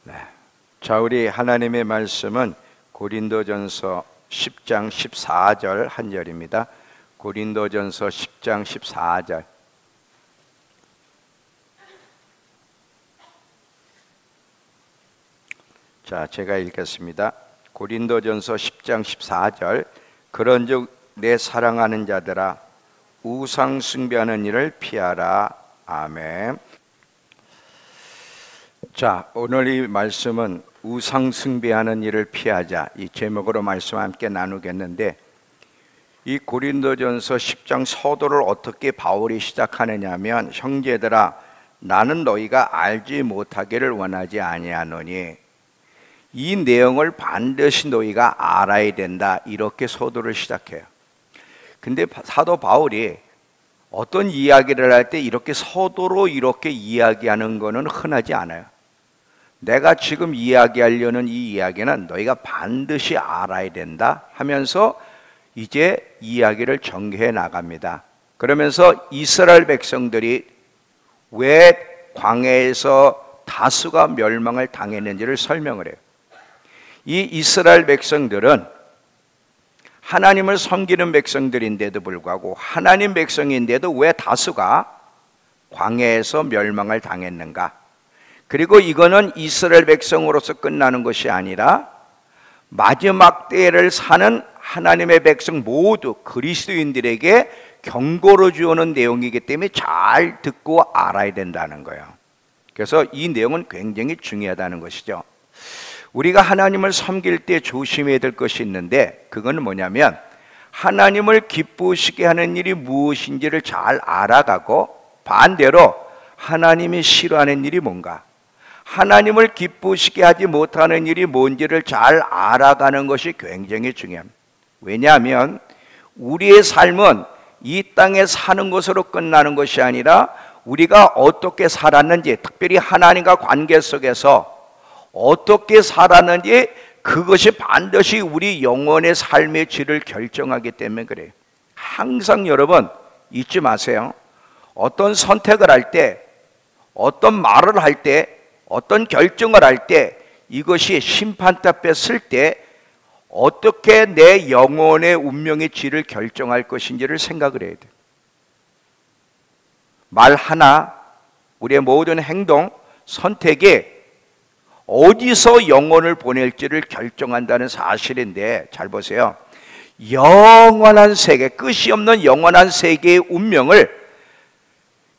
네. 자, 우리 하나님의 말씀은 고린도전서 10장 14절 한 절입니다. 고린도전서 10장 14절. 자, 제가 읽겠습니다. 고린도전서 10장 14절. 그런즉 내 사랑하는 자들아 우상 숭배하는 일을 피하라. 아멘. 자, 오늘 이 말씀은 우상 숭배하는 일을 피하자, 이 제목으로 말씀 함께 나누겠는데, 이 고린도전서 10장 서도를 어떻게 바울이 시작하느냐 하면, 형제들아 나는 너희가 알지 못하기를 원하지 아니하노니 이 내용을 반드시 너희가 알아야 된다, 이렇게 서도를 시작해요. 근데 사도 바울이 어떤 이야기를 할 때 이렇게 서도로 이렇게 이야기하는 거는 흔하지 않아요. 내가 지금 이야기하려는 이 이야기는 너희가 반드시 알아야 된다 하면서 이제 이야기를 전개해 나갑니다. 그러면서 이스라엘 백성들이 왜 광야에서 다수가 멸망을 당했는지를 설명을 해요. 이 이스라엘 백성들은 하나님을 섬기는 백성들인데도 불구하고, 하나님 백성인데도 왜 다수가 광야에서 멸망을 당했는가? 그리고 이거는 이스라엘 백성으로서 끝나는 것이 아니라 마지막 때를 사는 하나님의 백성 모두 그리스도인들에게 경고를 주는 내용이기 때문에 잘 듣고 알아야 된다는 거예요. 그래서 이 내용은 굉장히 중요하다는 것이죠. 우리가 하나님을 섬길 때 조심해야 될 것이 있는데, 그건 뭐냐면 하나님을 기쁘시게 하는 일이 무엇인지를 잘 알아가고, 반대로 하나님이 싫어하는 일이 뭔가, 하나님을 기쁘시게 하지 못하는 일이 뭔지를 잘 알아가는 것이 굉장히 중요합니다. 왜냐하면 우리의 삶은 이 땅에 사는 것으로 끝나는 것이 아니라 우리가 어떻게 살았는지, 특별히 하나님과 관계 속에서 어떻게 살았는지, 그것이 반드시 우리 영혼의 삶의 질을 결정하기 때문에 그래요. 항상 여러분 잊지 마세요. 어떤 선택을 할 때, 어떤 말을 할 때, 어떤 결정을 할 때, 이것이 심판대 앞에 설 때 어떻게 내 영혼의 운명의 질을 결정할 것인지를 생각을 해야 돼요. 말 하나, 우리의 모든 행동, 선택이 어디서 영혼을 보낼지를 결정한다는 사실인데, 잘 보세요. 영원한 세계, 끝이 없는 영원한 세계의 운명을,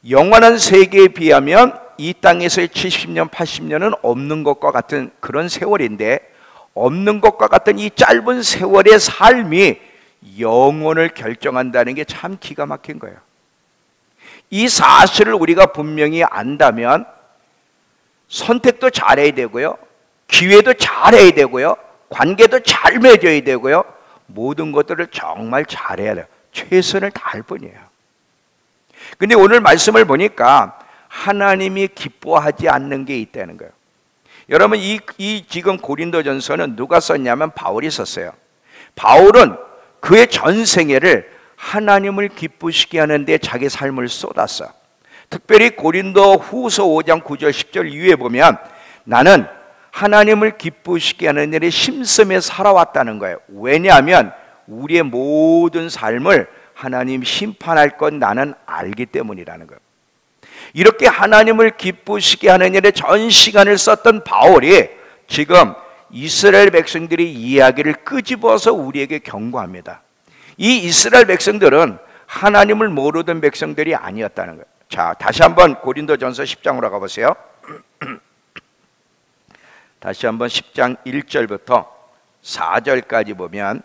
영원한 세계에 비하면 이 땅에서의 70년, 80년은 없는 것과 같은 그런 세월인데, 없는 것과 같은 이 짧은 세월의 삶이 영혼을 결정한다는 게 참 기가 막힌 거예요. 이 사실을 우리가 분명히 안다면 선택도 잘해야 되고요, 기회도 잘해야 되고요, 관계도 잘 맺어야 되고요, 모든 것들을 정말 잘해야 돼요. 최선을 다할 뿐이에요. 근데 오늘 말씀을 보니까 하나님이 기뻐하지 않는 게 있다는 거예요. 여러분, 이 지금 고린도전서는 누가 썼냐면 바울이 썼어요. 바울은 그의 전생애를 하나님을 기쁘시게 하는데 자기 삶을 쏟았어. 특별히 고린도 후서 5장 9절 10절 이후에 보면 나는 하나님을 기쁘시게 하는 일에 심씀에 살아왔다는 거예요. 왜냐하면 우리의 모든 삶을 하나님 심판할 건 나는 알기 때문이라는 거예요. 이렇게 하나님을 기쁘시게 하는 일에 전 시간을 썼던 바울이 지금 이스라엘 백성들의 이야기를 끄집어서 우리에게 경고합니다. 이 이스라엘 백성들은 하나님을 모르던 백성들이 아니었다는 거예요. 자, 다시 한번 고린도전서 10장으로 가보세요. 다시 한번 10장 1절부터 4절까지 보면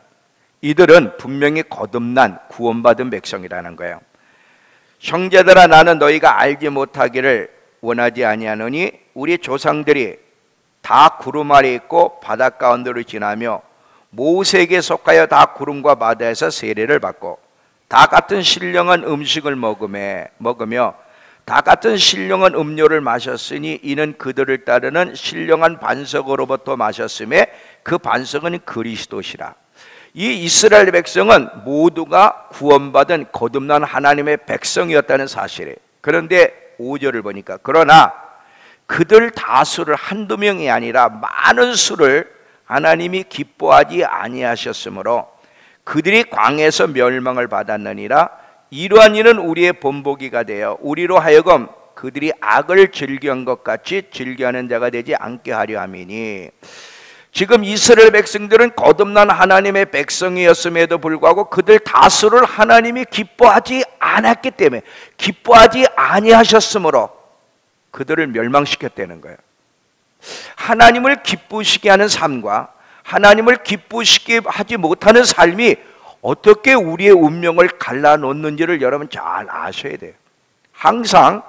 이들은 분명히 거듭난 구원받은 백성이라는 거예요. 형제들아 나는 너희가 알지 못하기를 원하지 아니하노니 우리 조상들이 다 구름 아래 있고 바다 가운데로 지나며 모세에게 속하여 다 구름과 바다에서 세례를 받고 다 같은 신령한 음식을 먹으며 다 같은 신령한 음료를 마셨으니 이는 그들을 따르는 신령한 반석으로부터 마셨음에 그 반석은 그리스도시라. 이 이스라엘 백성은 모두가 구원받은 거듭난 하나님의 백성이었다는 사실이에요. 그런데 5절을 보니까 그러나 그들 다수를 한두 명이 아니라 많은 수를 하나님이 기뻐하지 아니하셨으므로 그들이 광에서 멸망을 받았느니라. 이러한 일은 우리의 본보기가 되어 우리로 하여금 그들이 악을 즐겨한 것 같이 즐겨하는 자가 되지 않게 하려 함이니. 지금 이스라엘 백성들은 거듭난 하나님의 백성이었음에도 불구하고 그들 다수를 하나님이 기뻐하지 않았기 때문에, 기뻐하지 아니하셨으므로 그들을 멸망시켰다는 거예요. 하나님을 기쁘시게 하는 삶과 하나님을 기쁘시게 하지 못하는 삶이 어떻게 우리의 운명을 갈라놓는지를 여러분 잘 아셔야 돼요. 항상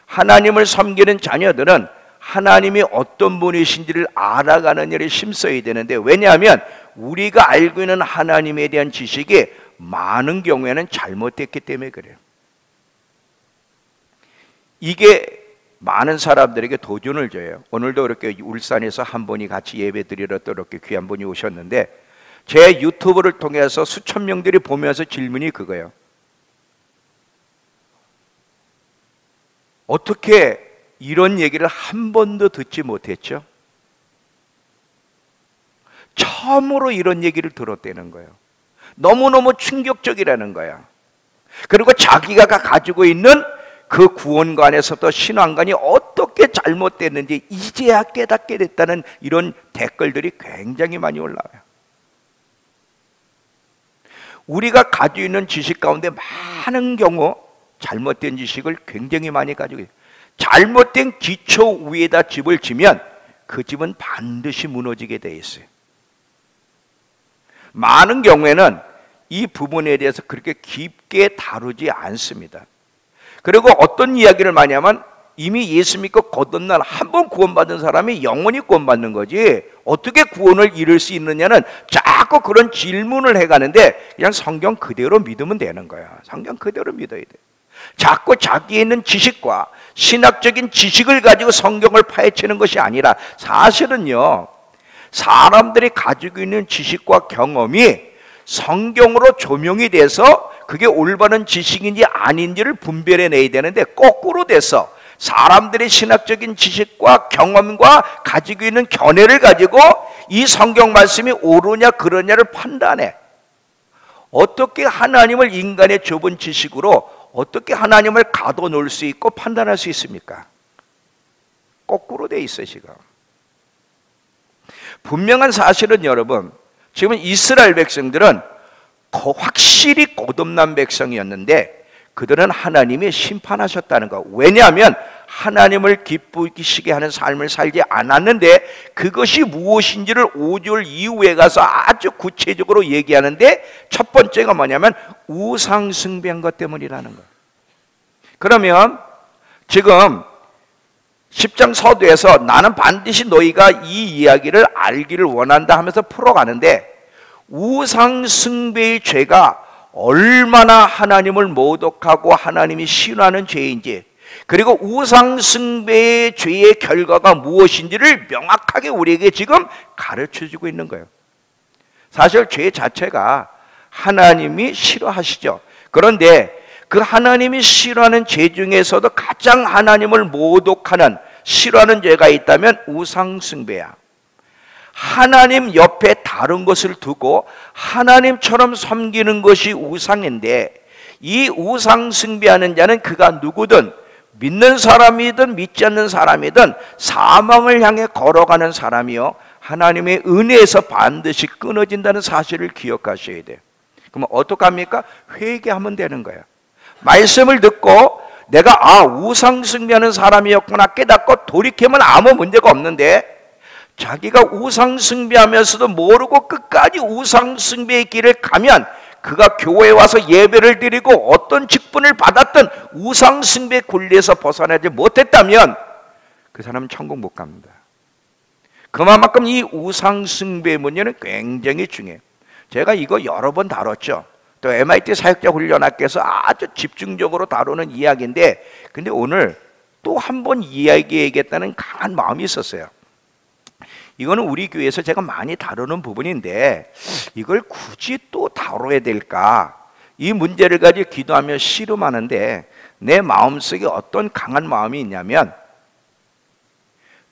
하나님을 섬기는 자녀들은 하나님이 어떤 분이신지를 알아가는 일에 힘써야 되는데, 왜냐하면 우리가 알고 있는 하나님에 대한 지식이 많은 경우에는 잘못됐기 때문에 그래요. 이게 많은 사람들에게 도전을 줘요. 오늘도 이렇게 울산에서 한 분이 같이 예배 드리러 또 이렇게 귀한 분이 오셨는데, 제 유튜브를 통해서 수천 명들이 보면서 질문이 그거예요. 어떻게 이런 얘기를 한 번도 듣지 못했죠? 처음으로 이런 얘기를 들었다는 거예요. 너무너무 충격적이라는 거야. 그리고 자기가 가지고 있는 그 구원관에서도 신앙관이 어떻게 잘못됐는지 이제야 깨닫게 됐다는 이런 댓글들이 굉장히 많이 올라와요. 우리가 가지고 있는 지식 가운데 많은 경우 잘못된 지식을 굉장히 많이 가지고 있어요. 잘못된 기초 위에다 집을 지면 그 집은 반드시 무너지게 돼 있어요. 많은 경우에는 이 부분에 대해서 그렇게 깊게 다루지 않습니다. 그리고 어떤 이야기를 많이 하면 이미 예수 믿고 거듭난 한 번 구원받은 사람이 영원히 구원받는 거지 어떻게 구원을 이룰 수 있느냐는 자꾸 그런 질문을 해가는데, 그냥 성경 그대로 믿으면 되는 거야. 성경 그대로 믿어야 돼. 자꾸 자기에 있는 지식과 신학적인 지식을 가지고 성경을 파헤치는 것이 아니라, 사실은요, 사람들이 가지고 있는 지식과 경험이 성경으로 조명이 돼서 그게 올바른 지식인지 아닌지를 분별해내야 되는데, 거꾸로 돼서 사람들의 신학적인 지식과 경험과 가지고 있는 견해를 가지고 이 성경 말씀이 옳으냐 그러냐를 판단해. 어떻게 하나님을 인간의 좁은 지식으로 어떻게 하나님을 가둬놓을 수 있고 판단할 수 있습니까? 거꾸로 돼 있어요, 지금. 분명한 사실은 여러분, 지금 이스라엘 백성들은 확실히 거듭난 백성이었는데 그들은 하나님이 심판하셨다는 거. 왜냐하면 하나님을 기쁘시게 하는 삶을 살지 않았는데, 그것이 무엇인지를 5절 이후에 가서 아주 구체적으로 얘기하는데, 첫 번째가 뭐냐면 우상 숭배한 것 때문이라는 거예요. 그러면 지금 10장 서두에서 나는 반드시 너희가 이 이야기를 알기를 원한다 하면서 풀어가는데, 우상 숭배의 죄가 얼마나 하나님을 모독하고 하나님이 싫어하는 죄인지, 그리고 우상 숭배의 죄의 결과가 무엇인지를 명확하게 우리에게 지금 가르쳐주고 있는 거예요. 사실 죄 자체가 하나님이 싫어하시죠. 그런데 그 하나님이 싫어하는 죄 중에서도 가장 하나님을 모독하는, 싫어하는 죄가 있다면 우상 숭배야. 하나님 옆에 다른 것을 두고 하나님처럼 섬기는 것이 우상인데, 이 우상 숭배하는 자는 그가 누구든, 믿는 사람이든 믿지 않는 사람이든 사망을 향해 걸어가는 사람이요, 하나님의 은혜에서 반드시 끊어진다는 사실을 기억하셔야 돼요. 그러면 어떡합니까? 회개하면 되는 거예요. 말씀을 듣고 내가 우상 숭배하는 사람이었구나 깨닫고 돌이키면 아무 문제가 없는데, 자기가 우상 숭배하면서도 모르고 끝까지 우상 숭배의 길을 가면, 그가 교회에 와서 예배를 드리고 어떤 직분을 받았던 우상 숭배 굴레에서 벗어나지 못했다면 그 사람은 천국 못 갑니다. 그만큼 이 우상 숭배 문제는 굉장히 중요해요. 제가 이거 여러 번 다뤘죠. 또 MIT 사역자 훈련학교에서 아주 집중적으로 다루는 이야기인데, 근데 오늘 또 한 번 이야기해야겠다는 강한 마음이 있었어요. 이거는 우리 교회에서 제가 많이 다루는 부분인데 이걸 굳이 또 다뤄야 될까? 이 문제를 가지고 기도하며 씨름하는데 내 마음속에 어떤 강한 마음이 있냐면,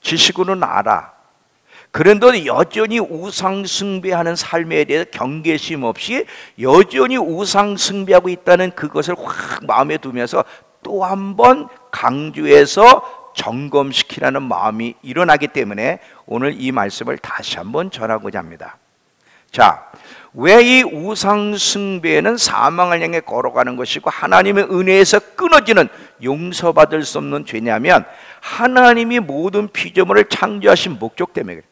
지식으로는 알아. 그런데 여전히 우상 숭배하는 삶에 대해서 경계심 없이 여전히 우상 숭배하고 있다는 그것을 확 마음에 두면서 또 한 번 강조해서 점검시키라는 마음이 일어나기 때문에 오늘 이 말씀을 다시 한번 전하고자 합니다. 자, 왜 이 우상 숭배는 사망을 향해 걸어가는 것이고 하나님의 은혜에서 끊어지는 용서받을 수 없는 죄냐면 하나님이 모든 피조물을 창조하신 목적 때문에 그래요.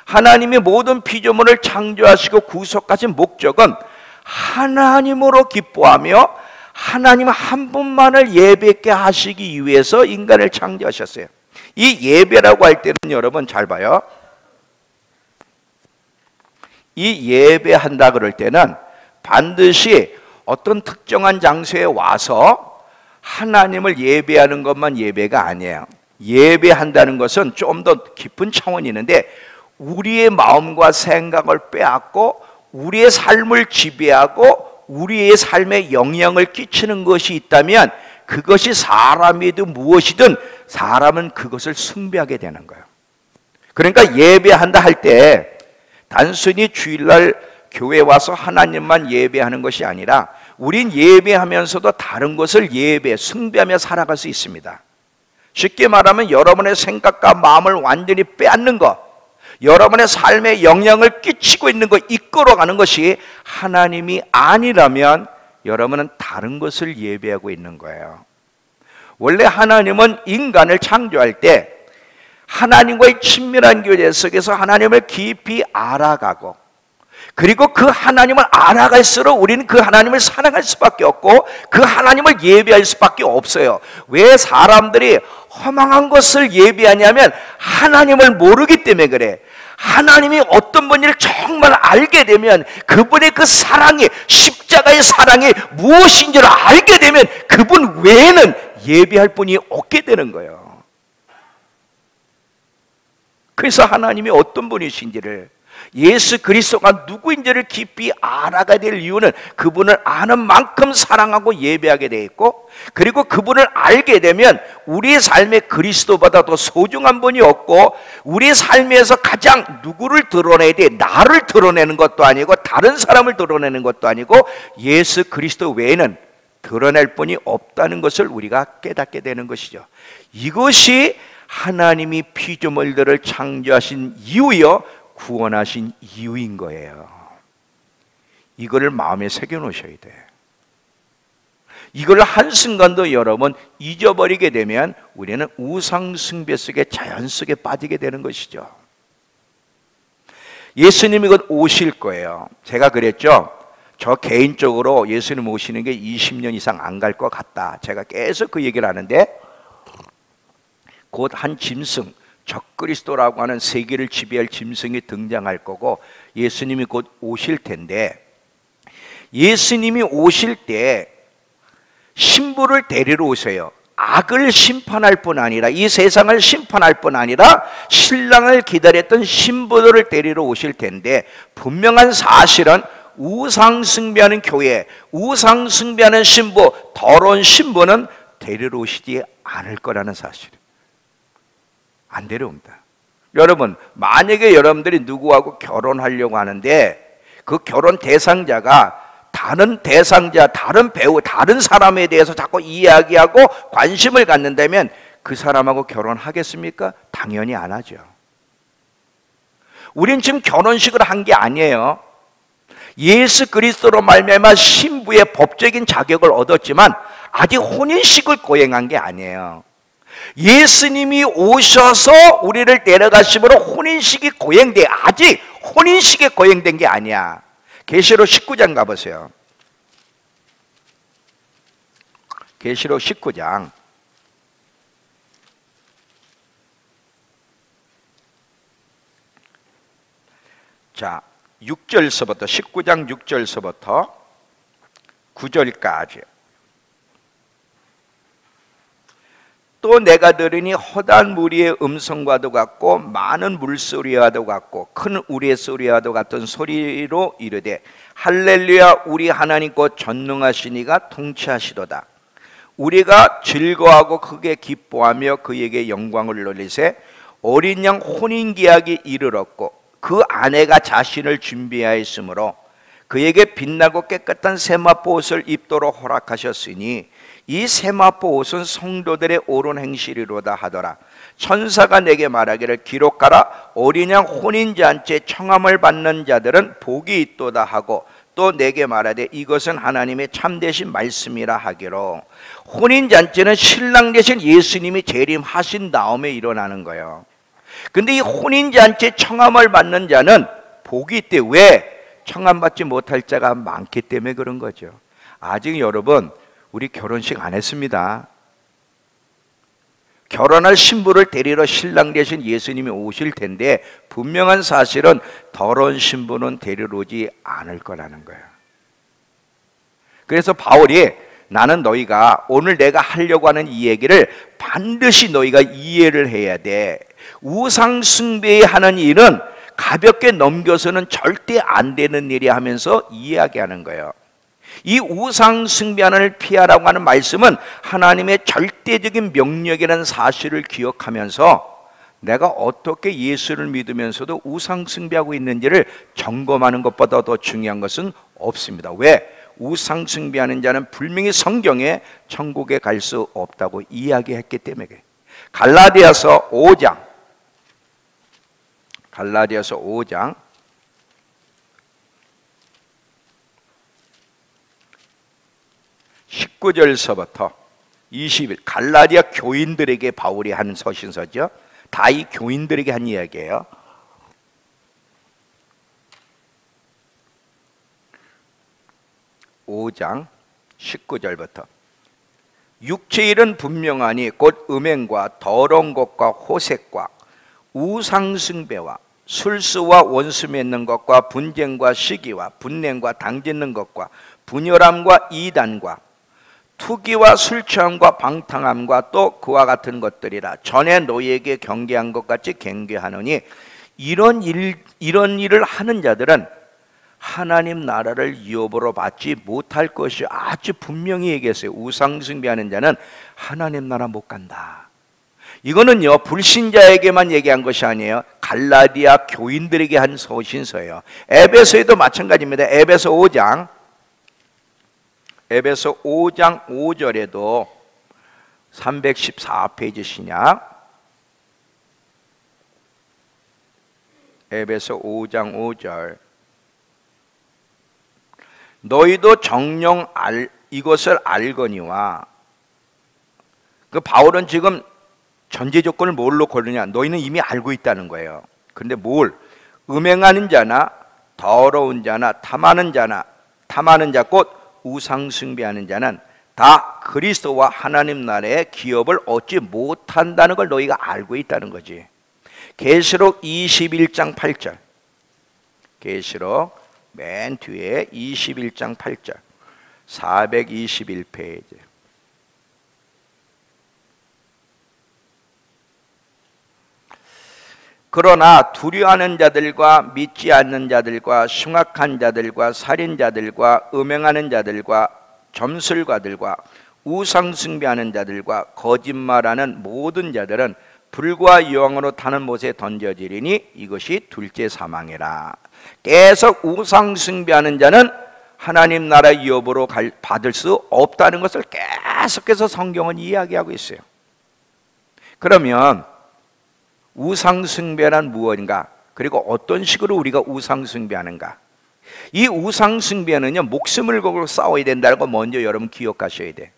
하나님이 모든 피조물을 창조하시고 구속하신 목적은 하나님으로 기뻐하며 하나님 한 분만을 예배케 하시기 위해서 인간을 창조하셨어요. 이 예배라고 할 때는 여러분 잘 봐요. 이 예배한다 그럴 때는 반드시 어떤 특정한 장소에 와서 하나님을 예배하는 것만 예배가 아니에요. 예배한다는 것은 좀 더 깊은 차원이 있는데 우리의 마음과 생각을 빼앗고 우리의 삶을 지배하고 우리의 삶에 영향을 끼치는 것이 있다면 그것이 사람이든 무엇이든 사람은 그것을 숭배하게 되는 거예요. 그러니까 예배한다 할 때 단순히 주일날 교회 와서 하나님만 예배하는 것이 아니라 우린 예배하면서도 다른 것을 숭배하며 살아갈 수 있습니다. 쉽게 말하면 여러분의 생각과 마음을 완전히 빼앗는 것, 여러분의 삶에 영향을 끼치고 있는 것, 이끌어가는 것이 하나님이 아니라면 여러분은 다른 것을 예배하고 있는 거예요. 원래 하나님은 인간을 창조할 때 하나님과의 친밀한 교제 속에서 하나님을 깊이 알아가고 그리고 그 하나님을 알아갈수록 우리는 그 하나님을 사랑할 수밖에 없고 그 하나님을 예배할 수밖에 없어요. 왜 사람들이 허망한 것을 예배하냐면 하나님을 모르기 때문에 그래. 하나님이 어떤 분인지를 정말 알게 되면 그분의 그 사랑이, 십자가의 사랑이 무엇인지를 알게 되면 그분 외에는 예배할 분이 없게 되는 거예요. 그래서 하나님이 어떤 분이신지를, 예수 그리스도가 누구인지를 깊이 알아가야 될 이유는 그분을 아는 만큼 사랑하고 예배하게 되어 있고, 그리고 그분을 알게 되면 우리의 삶에 그리스도보다 더 소중한 분이 없고, 우리의 삶에서 가장 누구를 드러내야 돼? 나를 드러내는 것도 아니고 다른 사람을 드러내는 것도 아니고 예수 그리스도 외에는 드러낼 분이 없다는 것을 우리가 깨닫게 되는 것이죠. 이것이 하나님이 피조물들을 창조하신 이유요, 구원하신 이유인 거예요. 이거를 마음에 새겨 놓으셔야 돼. 이걸 한순간도 여러분 잊어버리게 되면 우리는 우상 숭배 속에 자연 속에 빠지게 되는 것이죠. 예수님이 곧 오실 거예요. 제가 그랬죠. 저 개인적으로 예수님 오시는 게 20년 이상 안 갈 것 같다. 제가 계속 그 얘기를 하는데 곧 한 짐승, 적그리스도라고 하는 세계를 지배할 짐승이 등장할 거고 예수님이 곧 오실 텐데, 예수님이 오실 때 신부를 데리러 오세요. 악을 심판할 뿐 아니라, 이 세상을 심판할 뿐 아니라 신랑을 기다렸던 신부들을 데리러 오실 텐데, 분명한 사실은 우상 숭배하는 교회, 우상 숭배하는 신부, 더러운 신부는 데리러 오시지 않을 거라는 사실. 안 데려옵니다. 여러분, 만약에 여러분들이 누구하고 결혼하려고 하는데 그 결혼 대상자가 다른 대상자, 다른 배우, 다른 사람에 대해서 자꾸 이야기하고 관심을 갖는다면 그 사람하고 결혼하겠습니까? 당연히 안 하죠. 우린 지금 결혼식을 한 게 아니에요. 예수 그리스도로 말미암아 신부의 법적인 자격을 얻었지만 아직 혼인식을 거행한 게 아니에요. 예수님이 오셔서 우리를 데려가심으로 혼인식이 거행돼. 아직 혼인식이 거행된 게 아니야. 계시록 19장 가보세요. 계시록 19장. 자, 6절서부터 19장 6절서부터 9절까지. 또 내가 들으니 허다한 무리의 음성과도 같고 많은 물소리와도 같고 큰 우리의 소리와도 같은 소리로 이르되 할렐루야, 우리 하나님 곧 전능하신 이가 통치하시도다. 우리가 즐거워하고 크게 기뻐하며 그에게 영광을 돌리세. 어린 양 혼인계약이 이르렀고 그 아내가 자신을 준비하였으므로 그에게 빛나고 깨끗한 세마포 옷을 입도록 허락하셨으니 이 세마포 옷은 성도들의 옳은 행실이로다 하더라. 천사가 내게 말하기를 기록하라. 어린 양 혼인잔치에 청함을 받는 자들은 복이 있도다 하고 또 내게 말하되 이것은 하나님의 참되신 말씀이라 하기로. 혼인잔치는 신랑 되신 예수님이 재림하신 다음에 일어나는 거예요. 근데 이 혼인잔치에 청함을 받는 자는 복이 있대. 왜? 청함받지 못할 자가 많기 때문에 그런 거죠. 아직 여러분 우리 결혼식 안 했습니다. 결혼할 신부를 데리러 신랑 되신 예수님이 오실 텐데 분명한 사실은 더러운 신부는 데리러 오지 않을 거라는 거예요. 그래서 바울이 나는 너희가 오늘 내가 하려고 하는 이 얘기를 반드시 너희가 이해를 해야 돼. 우상 숭배하는 일은 가볍게 넘겨서는 절대 안 되는 일이 하면서 이야기하는 거예요. 이 우상 숭배하는 피하라고 하는 말씀은 하나님의 절대적인 명령이라는 사실을 기억하면서 내가 어떻게 예수를 믿으면서도 우상 숭배하고 있는지를 점검하는 것보다 더 중요한 것은 없습니다. 왜? 우상 숭배하는 자는 분명히 성경에 천국에 갈 수 없다고 이야기했기 때문에. 갈라디아서 5장 19절서부터 20일 갈라디아 교인들에게 바울이 한 서신서죠. 다 이 교인들에게 한 이야기예요. (5장) 19절부터 육체의 일은 분명하니 곧 음행과 더러운 것과 호색과 우상숭배와 술수와 원수 맺는 것과 분쟁과 시기와 분냉과 당짓는 것과 분열함과 이단과 투기와 술 취함과 방탕함과 또 그와 같은 것들이라. 전에 너희에게 경계한 것 같이 경계하노니 이런 일을 하는 자들은 하나님 나라를 유업으로 받지 못할 것이 아주 분명히 얘기했어요. 우상 숭배하는 자는 하나님 나라 못 간다. 이거는요 불신자에게만 얘기한 것이 아니에요. 갈라디아 교인들에게 한 서신서예요. 에베소에도 마찬가지입니다. 에베소 5장 5절에도 314페이지 신약 에베소 5장 5절 너희도 정녕 이것을 알거니와. 그 바울은 지금 전제 조건을 뭘로 걸느냐? 너희는 이미 알고 있다는 거예요. 그런데 뭘? 음행하는 자나 더러운 자나 탐하는 자 곧 우상 숭배하는 자는 다 그리스도와 하나님 나라의 기업을 얻지 못한다는 걸 너희가 알고 있다는 거지. 계시록 21장 8절. 계시록 맨 뒤에 21장 8절 421페이지. 그러나 두려워하는 자들과 믿지 않는 자들과 흉악한 자들과 살인자들과 음행하는 자들과 점술가들과 우상숭배하는 자들과 거짓말하는 모든 자들은 불과 여왕으로 타는 못에 던져지리니 이것이 둘째 사망이라. 계속 우상숭배하는 자는 하나님 나라 유업으로 받을 수 없다는 것을 계속해서 성경은 이야기하고 있어요. 그러면 우상숭배란 무엇인가? 그리고 어떤 식으로 우리가 우상숭배하는가? 이 우상숭배는요 목숨을 걸고 싸워야 된다는 거 먼저 여러분 기억하셔야 돼.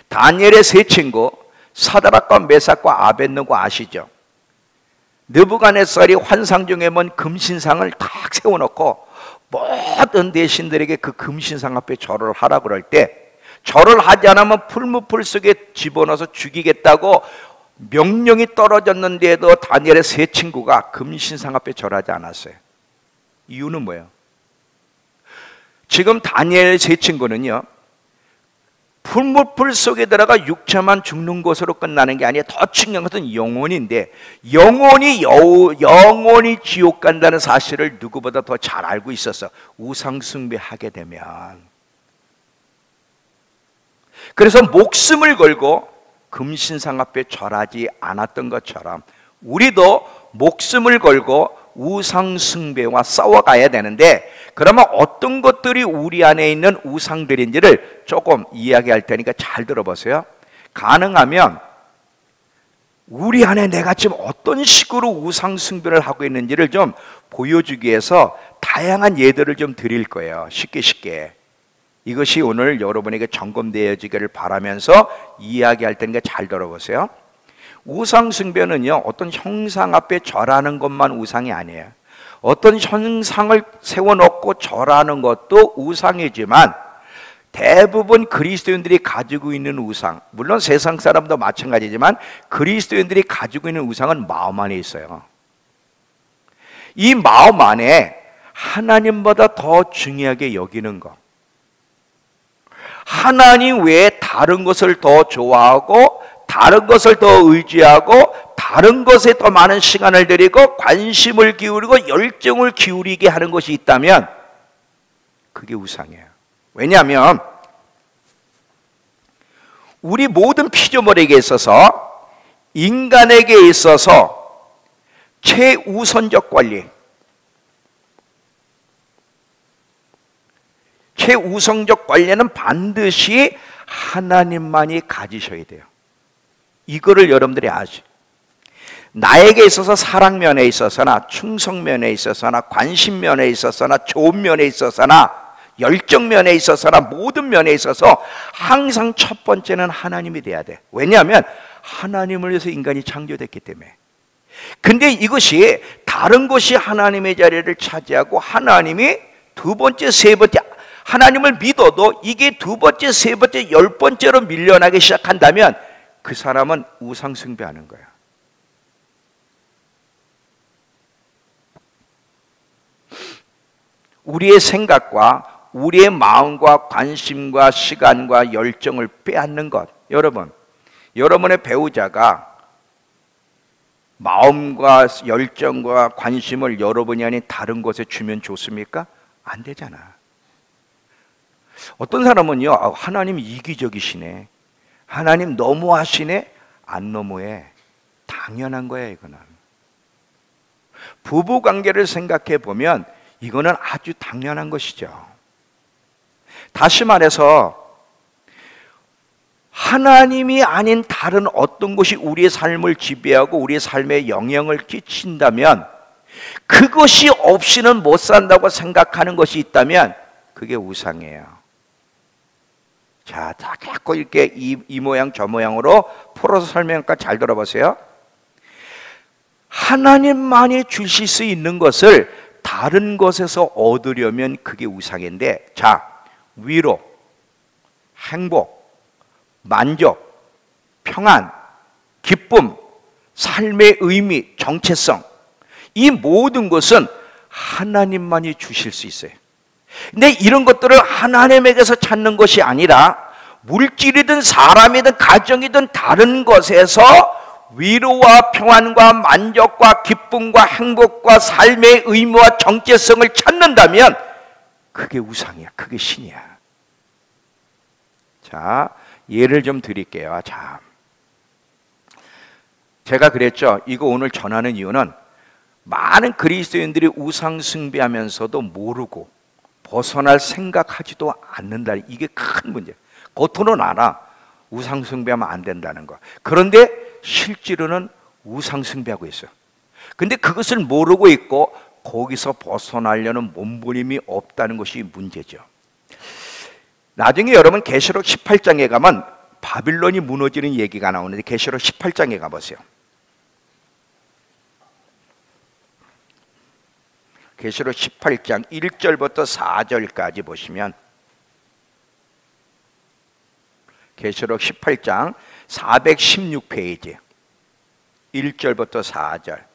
다니엘의 세 친구 사드락과 메삭과 아벳느고 아시죠? 느부갓네살이 환상 중에 본 금신상을 탁 세워놓고 모든 대신들에게 그 금신상 앞에 절을 하라 그럴 때 절을 하지 않으면 풀무풀 속에 집어넣어서 죽이겠다고 명령이 떨어졌는데도 다니엘의 세 친구가 금신상 앞에 절하지 않았어요. 이유는 뭐예요? 지금 다니엘의 세 친구는요 풀무풀 속에 들어가 육체만 죽는 것으로 끝나는 게 아니라 더 중요한 것은 영혼인데 영혼이 지옥 간다는 사실을 누구보다 더 잘 알고 있었어. 우상숭배하게 되면. 그래서 목숨을 걸고 금신상 앞에 절하지 않았던 것처럼 우리도 목숨을 걸고 우상 숭배와 싸워가야 되는데, 그러면 어떤 것들이 우리 안에 있는 우상들인지를 조금 이야기할 테니까 잘 들어보세요. 가능하면 우리 안에 내가 지금 어떤 식으로 우상 숭배를 하고 있는지를 좀 보여주기 위해서 다양한 예들을 좀 드릴 거예요. 쉽게 이것이 오늘 여러분에게 점검되어지기를 바라면서 이야기할 테니까 잘 들어보세요. 우상 숭배는요, 어떤 형상 앞에 절하는 것만 우상이 아니에요. 어떤 형상을 세워놓고 절하는 것도 우상이지만, 대부분 그리스도인들이 가지고 있는 우상, 물론 세상 사람도 마찬가지지만 그리스도인들이 가지고 있는 우상은 마음 안에 있어요. 이 마음 안에 하나님보다 더 중요하게 여기는 것, 하나님 외에 다른 것을 더 좋아하고 다른 것을 더 의지하고 다른 것에 더 많은 시간을 들이고 관심을 기울이고 열정을 기울이게 하는 것이 있다면 그게 우상이에요. 왜냐하면 우리 모든 피조물에게 있어서, 인간에게 있어서 최우선적 권리, 최우선적 권리는 반드시 하나님만이 가지셔야 돼요. 이거를 여러분들이 아시. 나에게 있어서 사랑면에 있어서나 충성면에 있어서나 관심면에 있어서나 좋은 면에 있어서나 열정면에 있어서나 모든 면에 있어서 항상 첫 번째는 하나님이 돼야 돼. 왜냐하면 하나님을 위해서 인간이 창조됐기 때문에. 근데 이것이 다른 것이 하나님의 자리를 차지하고 하나님이 두 번째, 세 번째, 하나님을 믿어도 이게 두 번째, 세 번째, 열 번째로 밀려나기 시작한다면 그 사람은 우상 숭배하는 거야. 우리의 생각과 우리의 마음과 관심과 시간과 열정을 빼앗는 것. 여러분, 여러분의 배우자가 마음과 열정과 관심을 여러분이 아닌 다른 것에 주면 좋습니까? 안 되잖아. 어떤 사람은요, 하나님 이기적이시네, 하나님 너무하시네. 안 너무해. 당연한 거야. 이거는 부부관계를 생각해 보면 이거는 아주 당연한 것이죠. 다시 말해서 하나님이 아닌 다른 어떤 것이 우리의 삶을 지배하고 우리의 삶에 영향을 끼친다면, 그것이 없이는 못 산다고 생각하는 것이 있다면 그게 우상이에요. 자, 다 자꾸 이렇게 이 모양 저 모양으로 풀어서 설명할까? 잘 들어보세요. 하나님만이 주실 수 있는 것을 다른 것에서 얻으려면 그게 우상인데, 자, 위로, 행복, 만족, 평안, 기쁨, 삶의 의미, 정체성, 이 모든 것은 하나님만이 주실 수 있어요. 근데 이런 것들을 하나님에게서 찾는 것이 아니라 물질이든 사람이든 가정이든 다른 것에서 위로와 평안과 만족과 기쁨과 행복과 삶의 의무와 정체성을 찾는다면 그게 우상이야. 그게 신이야. 자, 예를 좀 드릴게요. 자, 제가 그랬죠. 이거 오늘 전하는 이유는 많은 그리스도인들이 우상 숭배하면서도 모르고 벗어날 생각하지도 않는다. 이게 큰 문제. 겉으로는 알아. 우상 숭배하면 안 된다는 거. 그런데 실제로는 우상 숭배하고 있어요. 근데 그것을 모르고 있고 거기서 벗어나려는 몸부림이 없다는 것이 문제죠. 나중에 여러분 계시록 18장에 가면 바빌론이 무너지는 얘기가 나오는데, 계시록 18장에 가보세요. 계시록 18장 1절부터 4절까지 보시면, 계시록 18장 416페이지 1절부터 4절.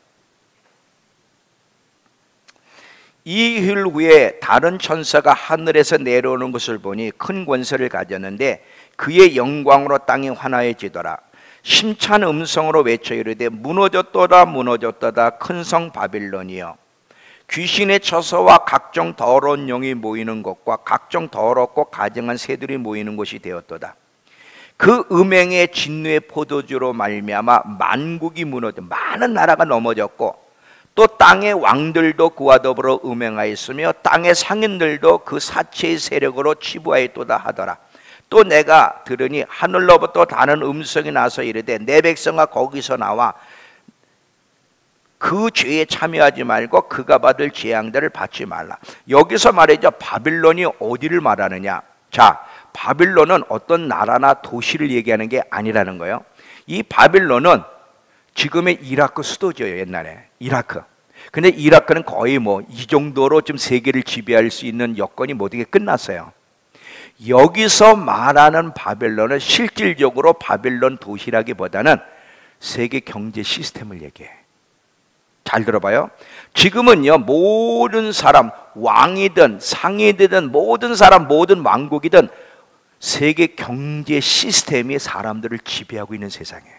이일 후에 다른 천사가 하늘에서 내려오는 것을 보니 큰 권세를 가졌는데 그의 영광으로 땅이 환하여지더라. 심찬 음성으로 외쳐 이르되 무너졌도다 무너졌도다 큰 성 바빌론이여, 귀신의 처소와 각종 더러운 영이 모이는 곳과 각종 더럽고 가증한 새들이 모이는 곳이 되었도다. 그 음행의 진노의 포도주로 말미암아 만국이 무너져 많은 나라가 넘어졌고, 또 땅의 왕들도 그와 더불어 음행하였으며 땅의 상인들도 그 사체의 세력으로 치부하였도다 하더라. 또 내가 들으니 하늘로부터 다른 음성이 나서 이르되 내 백성아 거기서 나와 그 죄에 참여하지 말고 그가 받을 재앙들을 받지 말라. 여기서 말이죠, 바빌론이 어디를 말하느냐? 자, 바빌론은 어떤 나라나 도시를 얘기하는 게 아니라는 거예요. 이 바빌론은 지금의 이라크 수도죠. 옛날에 이라크. 근데 이라크는 거의 뭐 이 정도로 좀 세계를 지배할 수 있는 여건이 모든 게 끝났어요. 여기서 말하는 바벨론은 실질적으로 바벨론 도시라기보다는 세계 경제 시스템을 얘기해. 잘 들어봐요. 지금은요, 모든 사람, 왕이든 상이든 모든 사람, 모든 왕국이든 세계 경제 시스템이 사람들을 지배하고 있는 세상이에요.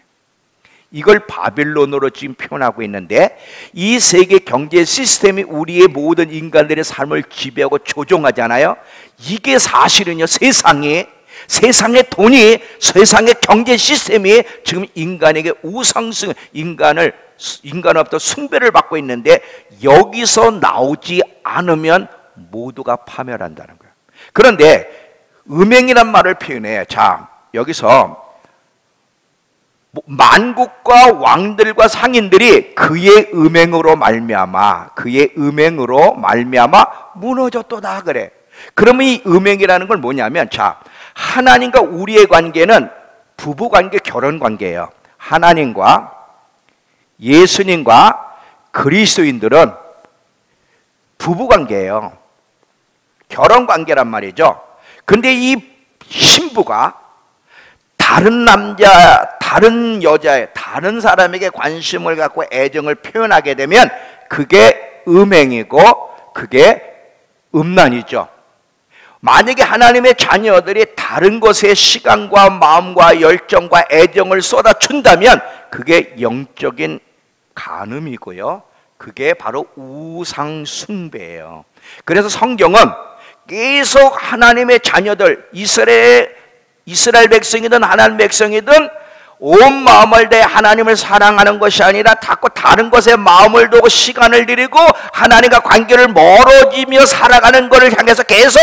이걸 바빌론으로 지금 표현하고 있는데, 이 세계 경제 시스템이 우리의 모든 인간들의 삶을 지배하고 조종하잖아요. 이게 사실은요, 세상의 돈이, 세상의 경제 시스템이 지금 인간에게 우상승, 인간으로부터 숭배를 받고 있는데, 여기서 나오지 않으면 모두가 파멸한다는 거예요. 그런데 음행이란 말을 표현해. 자, 여기서 만국과 왕들과 상인들이 그의 음행으로 말미암아 무너졌도다 그래. 그러면 이 음행이라는 걸 뭐냐면, 자, 하나님과 우리의 관계는 부부관계, 결혼관계예요. 하나님과 예수님과 그리스도인들은 부부관계예요. 결혼관계란 말이죠. 근데 이 신부가 다른 남자, 다른 여자, 다른 사람에게 관심을 갖고 애정을 표현하게 되면 그게 음행이고 그게 음란이죠. 만약에 하나님의 자녀들이 다른 것에 시간과 마음과 열정과 애정을 쏟아준다면 그게 영적인 간음이고요, 그게 바로 우상 숭배예요. 그래서 성경은 계속 하나님의 자녀들, 이스라엘 백성이든 하나님 백성이든 온 마음을 다해 하나님을 사랑하는 것이 아니라 자꾸 다른 것에 마음을 두고 시간을 들이고 하나님과 관계를 멀어지며 살아가는 것을 향해서 계속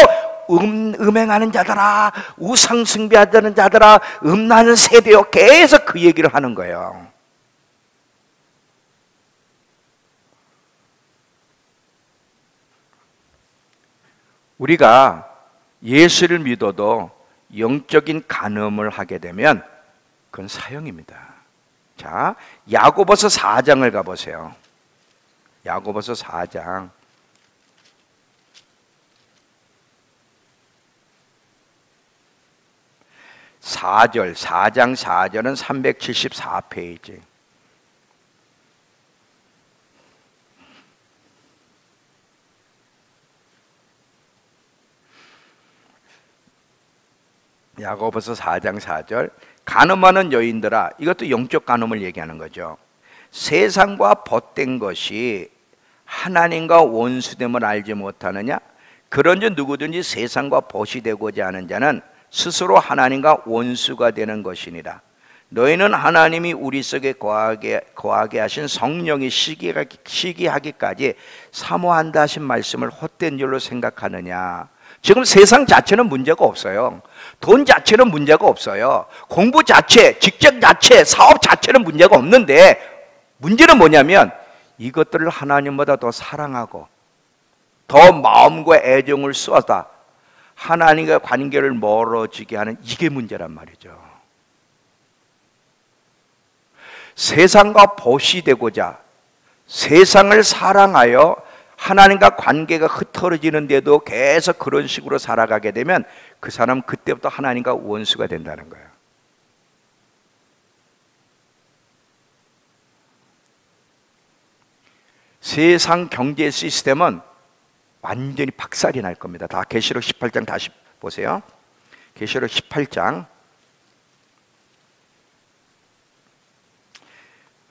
음행하는 자들아, 우상 숭배하는 자들아, 음란한 세대요, 계속 그 얘기를 하는 거예요. 우리가 예수를 믿어도 영적인 간음을 하게 되면 그건 사형입니다. 자, 야고보서 4장을 가보세요. 야고보서 4장 4절, 4장 4절은 374페이지. 야고보서 4장 4절. 간음하는 여인들아, 이것도 영적 간음을 얘기하는 거죠. 세상과 벗된 것이 하나님과 원수됨을 알지 못하느냐? 그런즉 누구든지 세상과 벗이 되고자 하는 자는 스스로 하나님과 원수가 되는 것이니라. 너희는 하나님이 우리 속에 거하게 하신 성령이 시기하기까지 사모한다 하신 말씀을 헛된 줄로 생각하느냐? 지금 세상 자체는 문제가 없어요. 돈 자체는 문제가 없어요. 공부 자체, 직장 자체, 사업 자체는 문제가 없는데, 문제는 뭐냐면 이것들을 하나님보다 더 사랑하고 더 마음과 애정을 쏟아 하나님과 관계를 멀어지게 하는, 이게 문제란 말이죠. 세상과 벗이 되고자 세상을 사랑하여 하나님과 관계가 흩어지는데도 계속 그런 식으로 살아가게 되면 그 사람은 그때부터 하나님과 원수가 된다는 거예요. 세상 경제 시스템은 완전히 박살이 날 겁니다. 다 계시록 18장 다시 보세요. 계시록 18장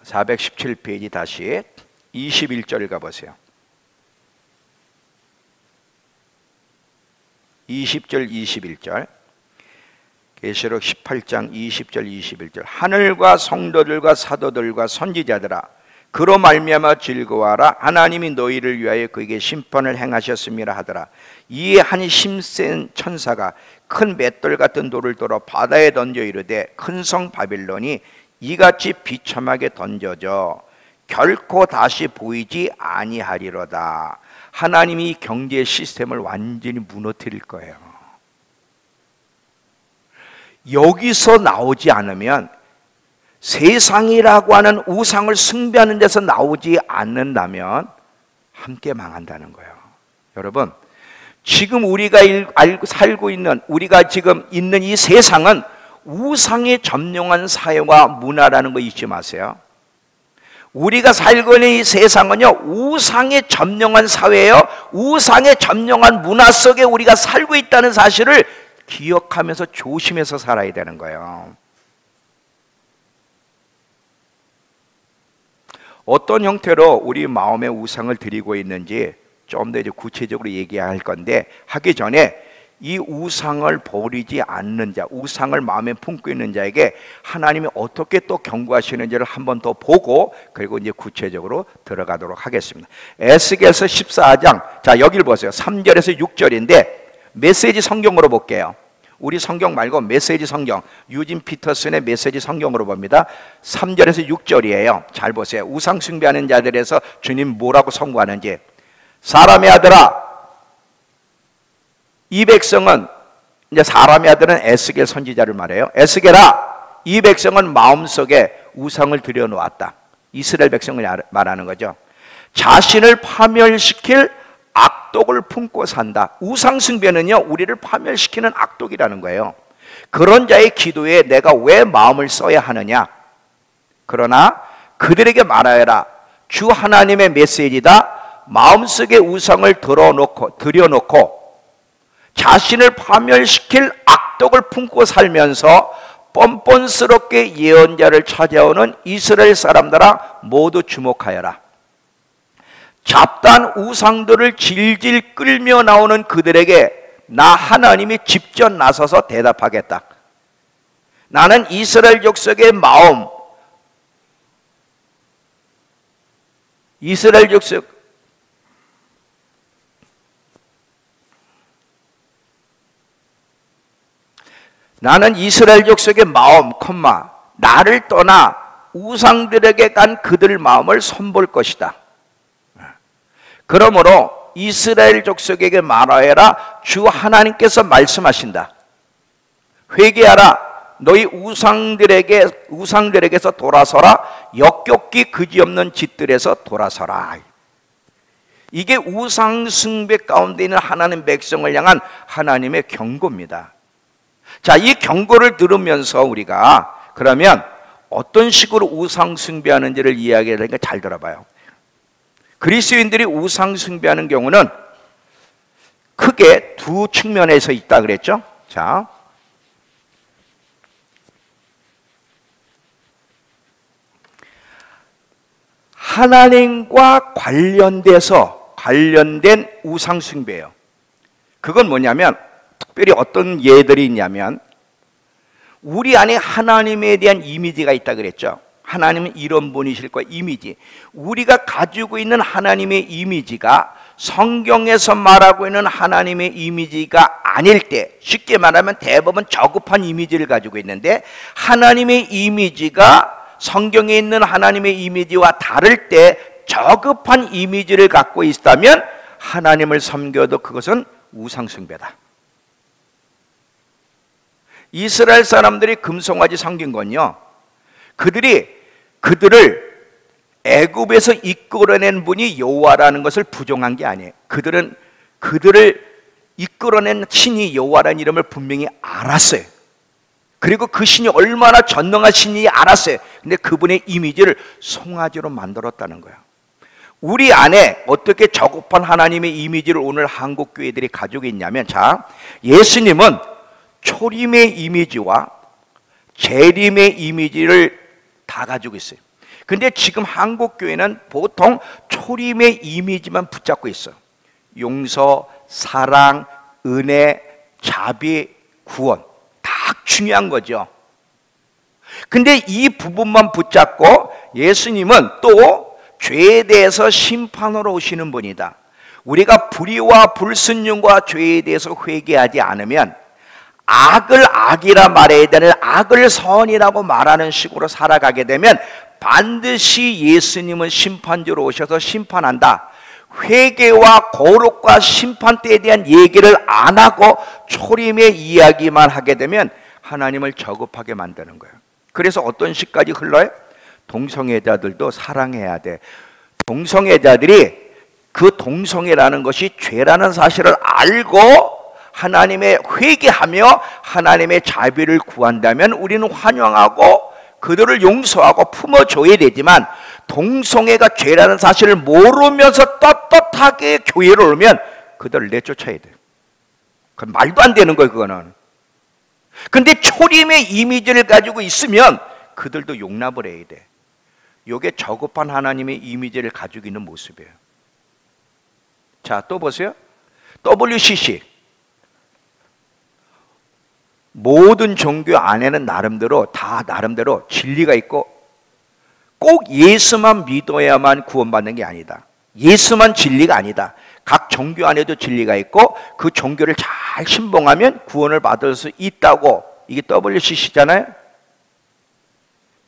417페이지 다시 21절 가보세요. 20절 21절 계시록 18장 20절 21절 하늘과 성도들과 사도들과 선지자들아 그로 말미암아 즐거워하라. 하나님이 너희를 위하여 그에게 심판을 행하셨음이라 하더라. 이에 한 힘센 천사가 큰 맷돌 같은 돌을 들어 바다에 던져 이르되 큰 성 바빌론이 이같이 비참하게 던져져 결코 다시 보이지 아니하리로다. 하나님이 경제 시스템을 완전히 무너뜨릴 거예요. 여기서 나오지 않으면, 세상이라고 하는 우상을 숭배하는 데서 나오지 않는다면 함께 망한다는 거예요. 여러분, 지금 우리가 살고 있는, 우리가 지금 있는 이 세상은 우상에 점령한 사회와 문화라는 거 잊지 마세요. 우리가 살고 있는 이 세상은요, 우상에 점령한 사회예요. 우상에 점령한 문화 속에 우리가 살고 있다는 사실을 기억하면서 조심해서 살아야 되는 거예요. 어떤 형태로 우리 마음의 우상을 드리고 있는지 좀 더 이제 구체적으로 얘기할 건데, 하기 전에 이 우상을 버리지 않는 자, 우상을 마음에 품고 있는 자에게 하나님이 어떻게 또 경고하시는지를 한 번 더 보고, 그리고 이제 구체적으로 들어가도록 하겠습니다. 에스겔서 14장, 자 여기를 보세요. 3절에서 6절인데 메시지 성경으로 볼게요. 우리 성경 말고 메시지 성경, 유진 피터슨의 메시지 성경으로 봅니다. 3절에서 6절이에요. 잘 보세요. 우상 숭배하는 자들에서 주님 뭐라고 선고하는지. 사람의 아들아, 이 백성은, 이제 사람의 아들은 에스겔 선지자를 말해요. 에스겔아, 이 백성은 마음속에 우상을 들여놓았다. 이스라엘 백성을 말하는 거죠. 자신을 파멸시킬 악독을 품고 산다. 우상 숭배는요, 우리를 파멸시키는 악독이라는 거예요. 그런 자의 기도에 내가 왜 마음을 써야 하느냐? 그러나 그들에게 말하여라. 주 하나님의 메시지다. 마음속에 우상을 들여놓고 자신을 파멸시킬 악독을 품고 살면서 뻔뻔스럽게 예언자를 찾아오는 이스라엘 사람들아 모두 주목하여라. 잡다한 우상들을 질질 끌며 나오는 그들에게 나 하나님이 직접 나서서 대답하겠다. 나는 이스라엘 족속의 마음, 이스라엘 족속, 나는 이스라엘 족속의 마음, 나를 떠나 우상들에게 간 그들 마음을 손볼 것이다. 그러므로 이스라엘 족속에게 말하여라. 주 하나님께서 말씀하신다. 회개하라. 너희 우상들에게서 돌아서라. 역겹기 그지없는 짓들에서 돌아서라. 이게 우상 숭배 가운데 있는 하나님 백성을 향한 하나님의 경고입니다. 자, 이 경고를 들으면서 우리가 그러면 어떤 식으로 우상 숭배하는지를 이야기하니까 잘 들어봐요. 그리스도인들이 우상 숭배하는 경우는 크게 두 측면에서 있다 그랬죠. 자, 하나님과 관련된 우상 숭배예요. 그건 뭐냐면, 특별히 어떤 예들이 있냐면, 우리 안에 하나님에 대한 이미지가 있다 그랬죠. 하나님은 이런 분이실 거야, 이미지. 우리가 가지고 있는 하나님의 이미지가 성경에서 말하고 있는 하나님의 이미지가 아닐 때, 쉽게 말하면 대부분 저급한 이미지를 가지고 있는데, 하나님의 이미지가 성경에 있는 하나님의 이미지와 다를 때 저급한 이미지를 갖고 있다면 하나님을 섬겨도 그것은 우상숭배다. 이스라엘 사람들이 금송아지 섬긴 건요, 그들을 애굽에서 이끌어낸 분이 여호와라는 것을 부정한 게 아니에요. 그들을 이끌어낸 신이 여호와라는 이름을 분명히 알았어요. 그리고 그 신이 얼마나 전능한 신인지 알았어요. 근데 그분의 이미지를 송아지로 만들었다는 거예요. 우리 안에 어떻게 저급한 하나님의 이미지를 오늘 한국 교회들이 가지고 있냐면, 자, 예수님은 초림의 이미지와 재림의 이미지를 다 가지고 있어요. 근데 지금 한국 교회는 보통 초림의 이미지만 붙잡고 있어요. 용서, 사랑, 은혜, 자비, 구원 다 딱 중요한 거죠. 근데 이 부분만 붙잡고 예수님은 또 죄에 대해서 심판으로 오시는 분이다. 우리가 불의와 불순종과 죄에 대해서 회개하지 않으면 악을 악이라 말해야 되는 악을 선이라고 말하는 식으로 살아가게 되면 반드시 예수님은 심판주로 오셔서 심판한다. 회개와 거룩과 심판 때에 대한 얘기를 안 하고 초림의 이야기만 하게 되면 하나님을 저급하게 만드는 거예요. 그래서 어떤 식까지 흘러요? 동성애자들도 사랑해야 돼. 동성애자들이 그 동성애라는 것이 죄라는 사실을 알고 하나님의 회개하며 하나님의 자비를 구한다면 우리는 환영하고 그들을 용서하고 품어줘야 되지만, 동성애가 죄라는 사실을 모르면서 떳떳하게 교회로 오면 그들을 내쫓아야 돼요. 그건 말도 안 되는 거예요, 그거는. 근데 초림의 이미지를 가지고 있으면 그들도 용납을 해야 돼. 이게 저급한 하나님의 이미지를 가지고 있는 모습이에요. 자, 또 보세요. WCC. 모든 종교 안에는 나름대로 진리가 있고 꼭 예수만 믿어야만 구원받는 게 아니다. 예수만 진리가 아니다. 각 종교 안에도 진리가 있고 그 종교를 잘 신봉하면 구원을 받을 수 있다고. 이게 WCC잖아요.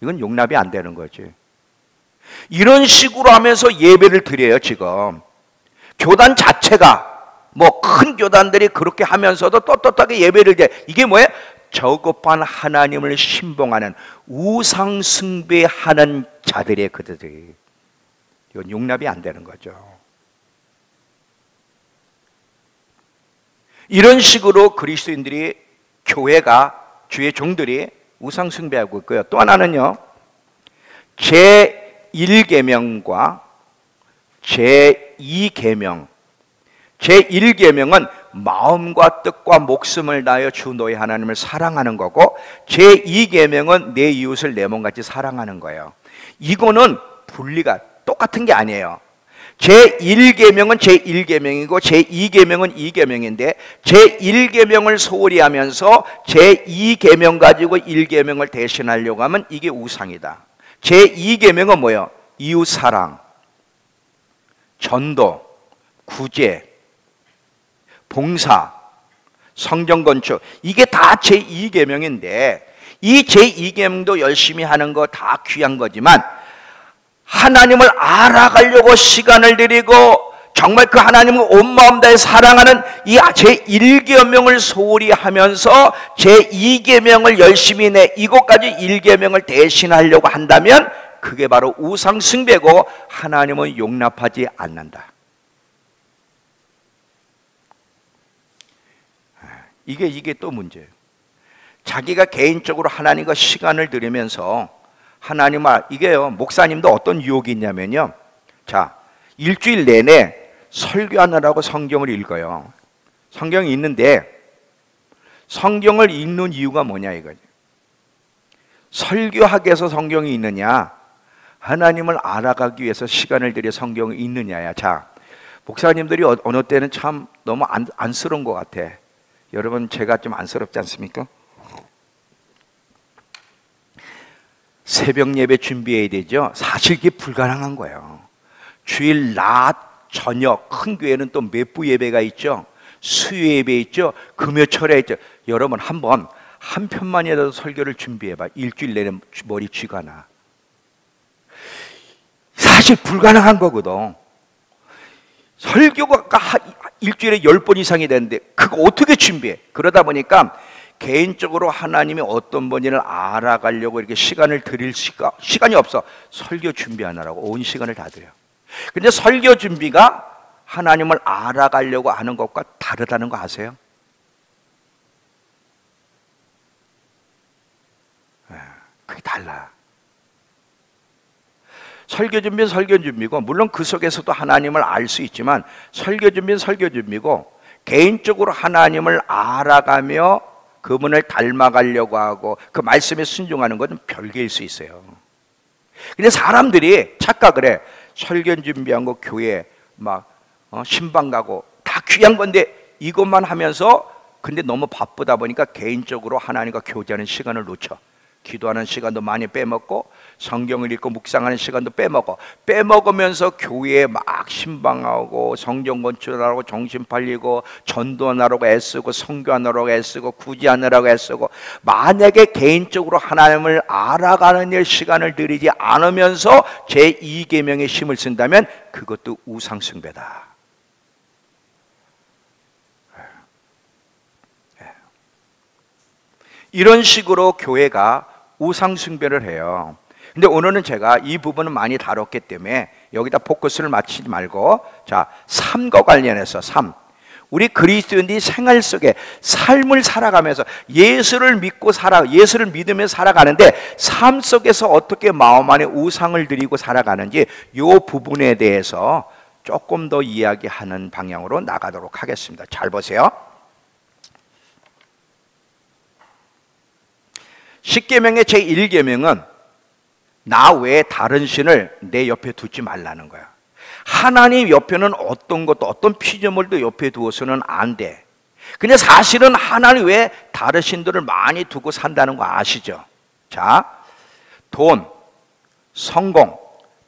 이건 용납이 안 되는 거지. 이런 식으로 하면서 예배를 드려요. 지금 교단 자체가 큰 교단들이 그렇게 하면서도 떳떳하게 예배를 드려. 이게 뭐예요? 저급한 하나님을 신봉하는 우상 숭배하는 자들의 그들이. 이건 용납이 안 되는 거죠. 이런 식으로 그리스도인들이, 교회가, 주의 종들이 우상 숭배하고 있고요. 또 하나는요, 제1계명과 제2계명. 제1계명은 마음과 뜻과 목숨을 다하여 주 너희 하나님을 사랑하는 거고, 제2계명은 내 이웃을 내 몸같이 사랑하는 거예요. 이거는 분리가 똑같은 게 아니에요. 제1계명은 제1계명이고 제2계명은 2계명인데, 제1계명을 소홀히 하면서 제2계명 가지고 1계명을 대신하려고 하면 이게 우상이다. 제2계명은 뭐예요? 이웃사랑, 전도, 구제, 봉사, 성전건축, 이게 다 제2계명인데 이 제2계명도 열심히 하는 거 다 귀한 거지만, 하나님을 알아가려고 시간을 들이고 정말 그 하나님을 온 마음 다해 사랑하는 이 제1계명을 소홀히 하면서 제2계명을 열심히 이것까지 1계명을 대신하려고 한다면 그게 바로 우상 숭배고 하나님은 용납하지 않는다. 이게 또 문제예요. 자기가 개인적으로 하나님과 시간을 들이면서 하나님아, 이게요, 목사님도 어떤 유혹이 있냐면요, 자, 일주일 내내 설교하느라고 성경을 읽어요. 성경이 있는데 성경을 읽는 이유가 뭐냐 이거죠. 설교하기 위해서 성경이 있느냐, 하나님을 알아가기 위해서 시간을 들여 성경을 읽느냐야. 자, 목사님들이 어느 때는 참 너무 안쓰러운 것 같아. 여러분, 제가 좀 안쓰럽지 않습니까? 새벽 예배 준비해야 되죠. 사실 이게 불가능한 거예요. 주일 낮, 저녁, 큰 교회는 또 매부 예배가 있죠. 수요 예배 있죠. 금요철에 있죠. 여러분, 한번 한 편만이라도 설교를 준비해봐. 일주일 내내 머리 쥐가 나. 사실 불가능한 거거든. 설교가 일주일에 10번 이상이 되는데 그거 어떻게 준비해? 그러다 보니까 개인적으로 하나님이 어떤 분인을 알아가려고 이렇게 시간을 들일 시간이 없어. 설교 준비하느라고 온 시간을 다 들여. 근데 설교 준비가 하나님을 알아가려고 하는 것과 다르다는 거 아세요? 그게 달라. 설교 준비는 설교 준비고, 물론 그 속에서도 하나님을 알 수 있지만 설교 준비는 설교 준비고, 개인적으로 하나님을 알아가며 그분을 닮아가려고 하고 그 말씀에 순종하는 것은 별개일 수 있어요. 근데 사람들이 착각을 해. 설교 준비한 거 교회 막 신방 가고 다 귀한 건데 이것만 하면서 근데 너무 바쁘다 보니까 개인적으로 하나님과 교제하는 시간을 놓쳐. 기도하는 시간도 많이 빼먹고 성경을 읽고 묵상하는 시간도 빼먹으면서 교회에 막 신방하고 성경 건축하고 정신 팔리고 전도하느라고 애쓰고 선교하느라고 애쓰고 구제하느라고 애쓰고, 만약에 개인적으로 하나님을 알아가는 일 시간을 들이지 않으면서 제2계명의 힘을 쓴다면 그것도 우상숭배다. 이런 식으로 교회가 우상숭배를 해요. 근데 오늘은 제가 이 부분은 많이 다뤘기 때문에 여기다 포커스를 맞추지 말고, 자, 삶과 관련해서 우리 그리스도인들이 생활 속에 삶을 살아가면서 예수를 믿으며 살아가는데 삶 속에서 어떻게 마음 안에 우상을 드리고 살아가는지 이 부분에 대해서 조금 더 이야기하는 방향으로 나가도록 하겠습니다. 잘 보세요. 10계명의 제1계명은 나 외에 다른 신을 내 옆에 두지 말라는 거야. 하나님 옆에는 어떤 것도, 어떤 피조물도 옆에 두어서는 안 돼. 근데 사실은 하나님 외에 다른 신들을 많이 두고 산다는 거 아시죠? 자, 돈, 성공,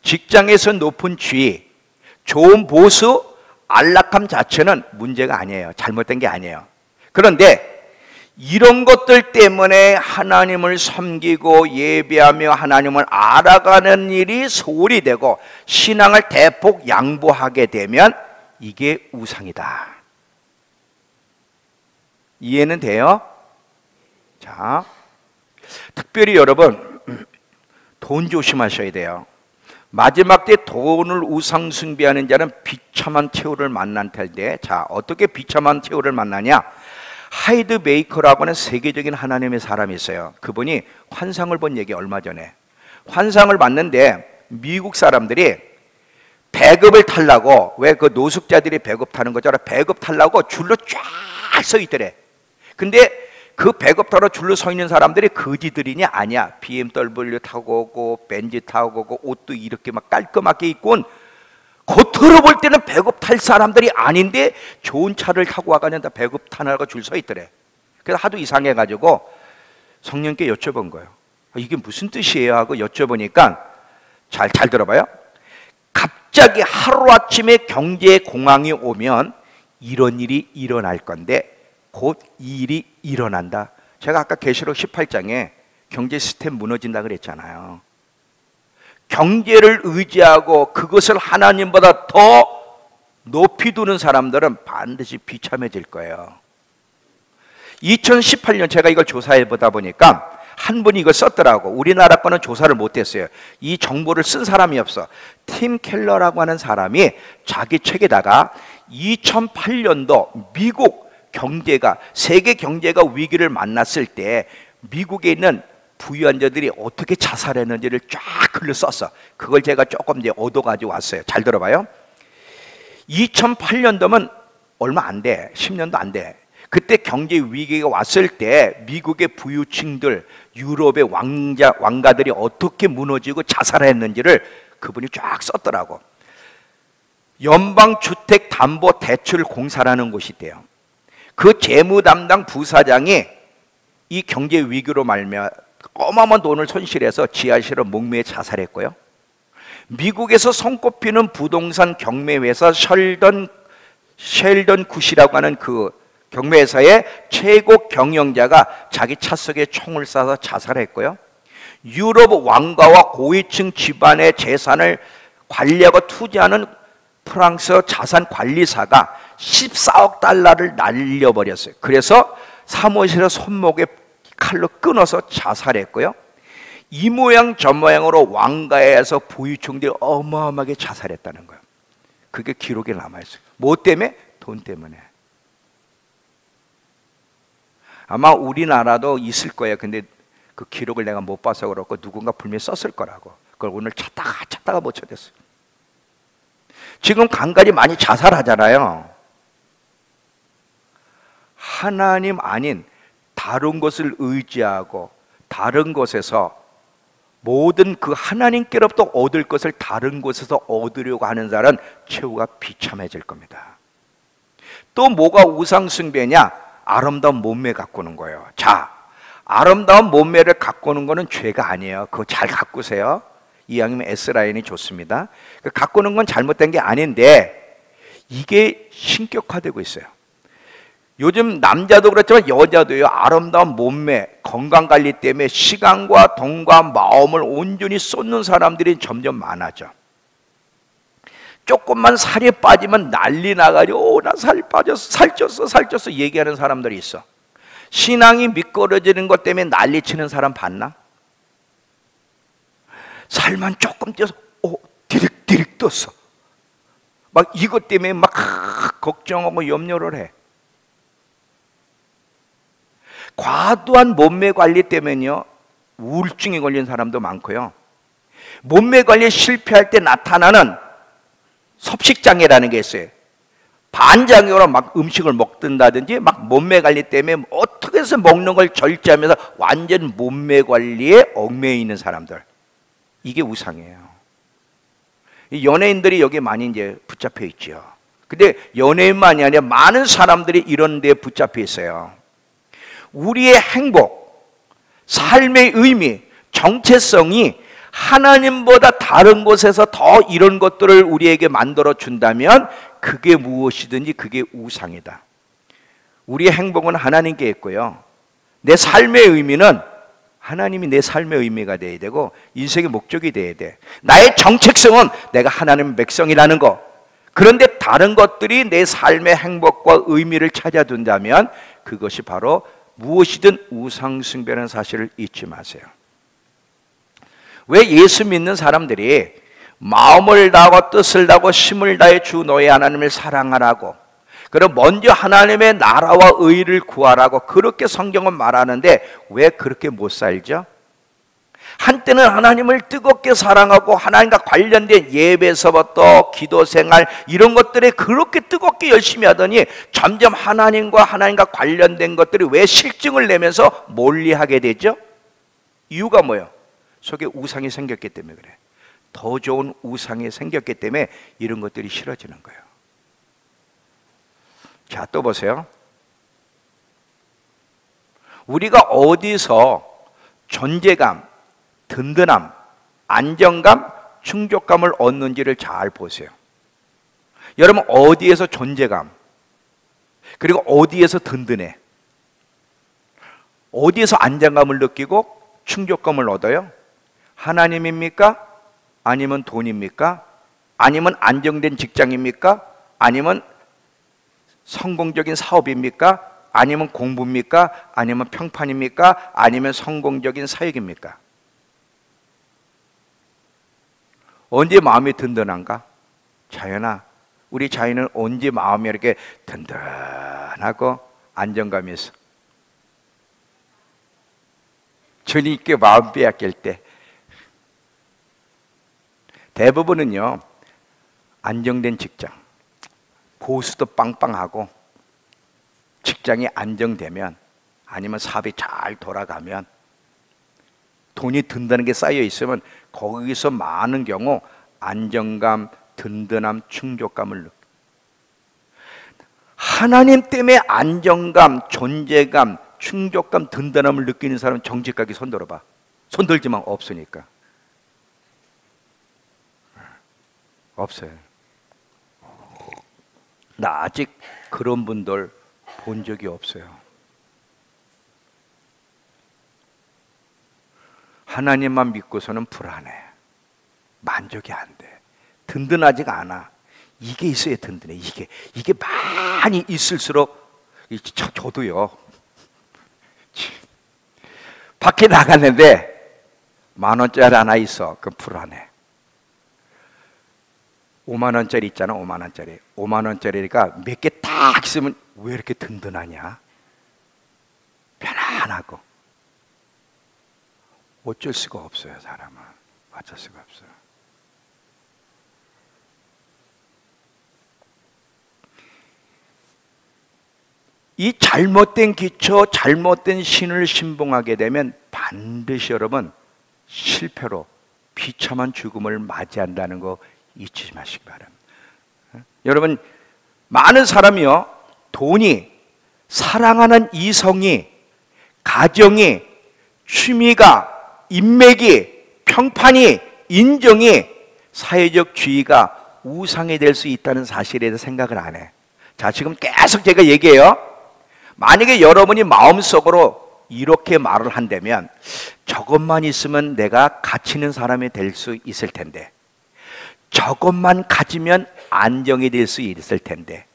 직장에서 높은 지위, 좋은 보수, 안락함 자체는 문제가 아니에요. 잘못된 게 아니에요. 그런데 이런 것들 때문에 하나님을 섬기고 예배하며 하나님을 알아가는 일이 소홀히 되고 신앙을 대폭 양보하게 되면 이게 우상이다. 이해는 돼요? 자, 특별히 여러분 돈 조심하셔야 돼요. 마지막 때 돈을 우상 숭배하는 자는 비참한 최후를 만날 텐데, 자, 어떻게 비참한 최후를 만나냐? 하이드 베이커라고 하는 세계적인 하나님의 사람이 있어요. 그분이 환상을 본 얘기 얼마 전에. 환상을 봤는데 미국 사람들이 배급을 타려고, 왜 그 노숙자들이 배급 타는 거잖아. 배급 타려고 줄로 쫙 서 있더래. 근데 그 배급 타러 줄로 서 있는 사람들이 거지들이냐? 아니야. BMW 타고 오고 벤츠 타고 오고 옷도 이렇게 막 깔끔하게 입고 온, 겉으로 볼 때는 배급 탈 사람들이 아닌데 좋은 차를 타고 와가지고 다 배급 타느라고 줄 서 있더래. 그래서 하도 이상해가지고 성령께 여쭤본 거예요. 이게 무슨 뜻이에요? 하고 여쭤보니까, 잘 들어봐요. 갑자기 하루아침에 경제 공황이 오면 이런 일이 일어날 건데 곧 이 일이 일어난다. 제가 아까 계시록 18장에 경제 시스템 무너진다 그랬잖아요. 경제를 의지하고 그것을 하나님보다 더 높이 두는 사람들은 반드시 비참해질 거예요. 2018년 제가 이걸 조사해 보다 보니까 한 분이 이걸 썼더라고. 우리나라 거는 조사를 못했어요. 이 정보를 쓴 사람이 없어. 팀 켈러라고 하는 사람이 자기 책에다가 2008년도 미국 경제가, 세계 경제가 위기를 만났을 때 미국에 있는 부유한 자들이 어떻게 자살했는지를 쫙 글로 썼어. 그걸 제가 조금 이제 얻어가지고 왔어요. 잘 들어봐요. 2008년도면 얼마 안 돼. 10년도 안 돼. 그때 경제 위기가 왔을 때 미국의 부유층들, 유럽의 왕가들이 어떻게 무너지고 자살했는지를 그분이 쫙 썼더라고. 연방주택담보대출공사라는 곳이 있대요. 그 재무 담당 부사장이 이 경제 위기로 말미암아 어마어마한 돈을 손실해서 지하실로 목매에 자살했고요. 미국에서 손꼽히는 부동산 경매회사 셸던 굿이라고 하는 그 경매회사의 최고 경영자가 자기 차 속에 총을 쏴서 자살했고요. 유럽 왕가와 고위층 집안의 재산을 관리하고 투자하는 프랑스 자산관리사가 14억 달러를 날려버렸어요. 그래서 사무실에 손목에 칼로 끊어서 자살했고요. 이 모양 저 모양으로 왕가에서 부유층들이 어마어마하게 자살했다는 거예요. 그게 기록에 남아있어요. 뭐 때문에? 돈 때문에. 아마 우리나라도 있을 거예요. 근데 그 기록을 내가 못 봐서 그렇고 누군가 분명히 썼을 거라고. 그걸 오늘 찾다가 못 찾았어요. 지금 간간히 많이 자살하잖아요. 하나님 아닌 다른 것을 의지하고 다른 곳에서 모든 그 하나님께로부터 얻을 것을 다른 곳에서 얻으려고 하는 자는 최후가 비참해질 겁니다. 또 뭐가 우상숭배냐? 아름다운 몸매 가꾸는 거예요. 자, 아름다운 몸매를 가꾸는 거는 죄가 아니에요. 그거 잘 가꾸세요. 이왕이면 S라인이 좋습니다. 가꾸는 건 잘못된 게 아닌데 이게 신격화되고 있어요. 요즘 남자도 그렇지만 여자도요, 아름다운 몸매, 건강관리 때문에 시간과 돈과 마음을 온전히 쏟는 사람들이 점점 많아져. 조금만 살이 빠지면 난리 나가지고 나 살 빠졌어, 살쪘어 얘기하는 사람들이 있어. 신앙이 미끄러지는 것 때문에 난리치는 사람 봤나? 살만 조금 쪄서 디릭디릭 떴어. 막 이것 때문에 막 걱정하고 염려를 해. 과도한 몸매 관리 때문에요, 우울증에 걸린 사람도 많고요. 몸매 관리에 실패할 때 나타나는 섭식장애라는 게 있어요. 반장애로 막 음식을 먹든다든지 막 몸매 관리 때문에 어떻게 해서 먹는 걸 절제하면서 완전 몸매 관리에 얽매여 있는 사람들, 이게 우상이에요. 이 연예인들이 여기 많이 이제 붙잡혀 있죠. 근데 연예인만이 아니라 많은 사람들이 이런 데에 붙잡혀 있어요. 우리의 행복, 삶의 의미, 정체성이 하나님보다 다른 곳에서 더 이런 것들을 우리에게 만들어 준다면 그게 무엇이든지 그게 우상이다. 우리의 행복은 하나님께 있고요, 내 삶의 의미는 하나님이 내 삶의 의미가 돼야 되고 인생의 목적이 돼야 돼. 나의 정체성은 내가 하나님의 백성이라는 거. 그런데 다른 것들이 내 삶의 행복과 의미를 찾아둔다면 그것이 바로 무엇이든 우상 숭배라는 사실을 잊지 마세요. 왜 예수 믿는 사람들이 마음을 다하고 뜻을 다하고 힘을 다해 주 너의 하나님을 사랑하라고, 그럼 먼저 하나님의 나라와 의를 구하라고 그렇게 성경은 말하는데 왜 그렇게 못 살죠? 한때는 하나님을 뜨겁게 사랑하고 하나님과 관련된 예배에서부터 기도 생활 이런 것들에 그렇게 뜨겁게 열심히 하더니 점점 하나님과 관련된 것들이 왜 실증을 내면서 멀리하게 되죠? 이유가 뭐예요? 속에 우상이 생겼기 때문에 그래. 더 좋은 우상이 생겼기 때문에 이런 것들이 싫어지는 거예요. 자, 또 보세요. 우리가 어디서 존재감, 든든함, 안정감, 충족감을 얻는지를 잘 보세요. 여러분 어디에서 존재감, 그리고 어디에서 든든해, 어디에서 안정감을 느끼고 충족감을 얻어요? 하나님입니까? 아니면 돈입니까? 아니면 안정된 직장입니까? 아니면 성공적인 사업입니까? 아니면 공부입니까? 아니면 평판입니까? 아니면 성공적인 사역입니까? 언제 마음이 든든한가? 자연아, 우리 자연은 언제 마음이 이렇게 든든하고 안정감이 있어? 주님께 마음 빼앗길 때. 대부분은요, 안정된 직장, 보수도 빵빵하고 직장이 안정되면, 아니면 사업이 잘 돌아가면, 돈이 든든하게 쌓여 있으면 거기서 많은 경우 안정감, 든든함, 충족감을 느껴요. 하나님 때문에 안정감, 존재감, 충족감, 든든함을 느끼는 사람은 정직하게 손들어봐. 손들지만 없으니까. 없어요. 나 아직 그런 분들 본 적이 없어요. 하나님만 믿고서는 불안해. 만족이 안 돼. 든든하지가 않아. 이게 있어야 든든해. 이게 많이 있을수록, 저도요. 밖에 나갔는데 10,000원짜리 하나 있어. 그럼 불안해. 50,000원짜리 있잖아. 50,000원짜리. 50,000원짜리니까 몇 개 딱 있으면 왜 이렇게 든든하냐? 편안하고. 어쩔 수가 없어요, 사람은. 어쩔 수가 없어요. 이 잘못된 기초, 잘못된 신을 신봉하게 되면 반드시 여러분 실패로 비참한 죽음을 맞이한다는 거 잊지 마시기 바랍니다. 여러분, 많은 사람이요, 돈이 사랑하는 이성이, 가정이, 취미가, 인맥이, 평판이, 인정이, 사회적 지위가 우상이 될 수 있다는 사실에 대해서 생각을 안 해. 자, 지금 계속 제가 얘기해요. 만약에 여러분이 마음속으로 이렇게 말을 한다면 저것만 있으면 내가 가치 있는 사람이 될 수 있을 텐데, 저것만 가지면 안정이 될 수 있을 텐데,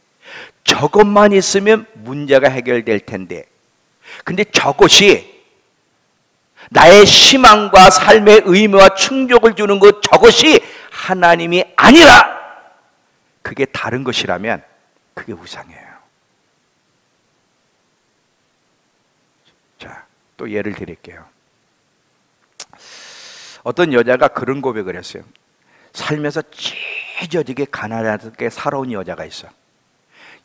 저것만 있으면 문제가 해결될 텐데, 근데 저것이 나의 희망과 삶의 의미와 충족을 주는 것, 저것이 하나님이 아니라 그게 다른 것이라면 그게 우상이에요. 자, 또 예를 드릴게요. 어떤 여자가 그런 고백을 했어요. 살면서 찢어지게 가난하게 살아온 여자가 있어.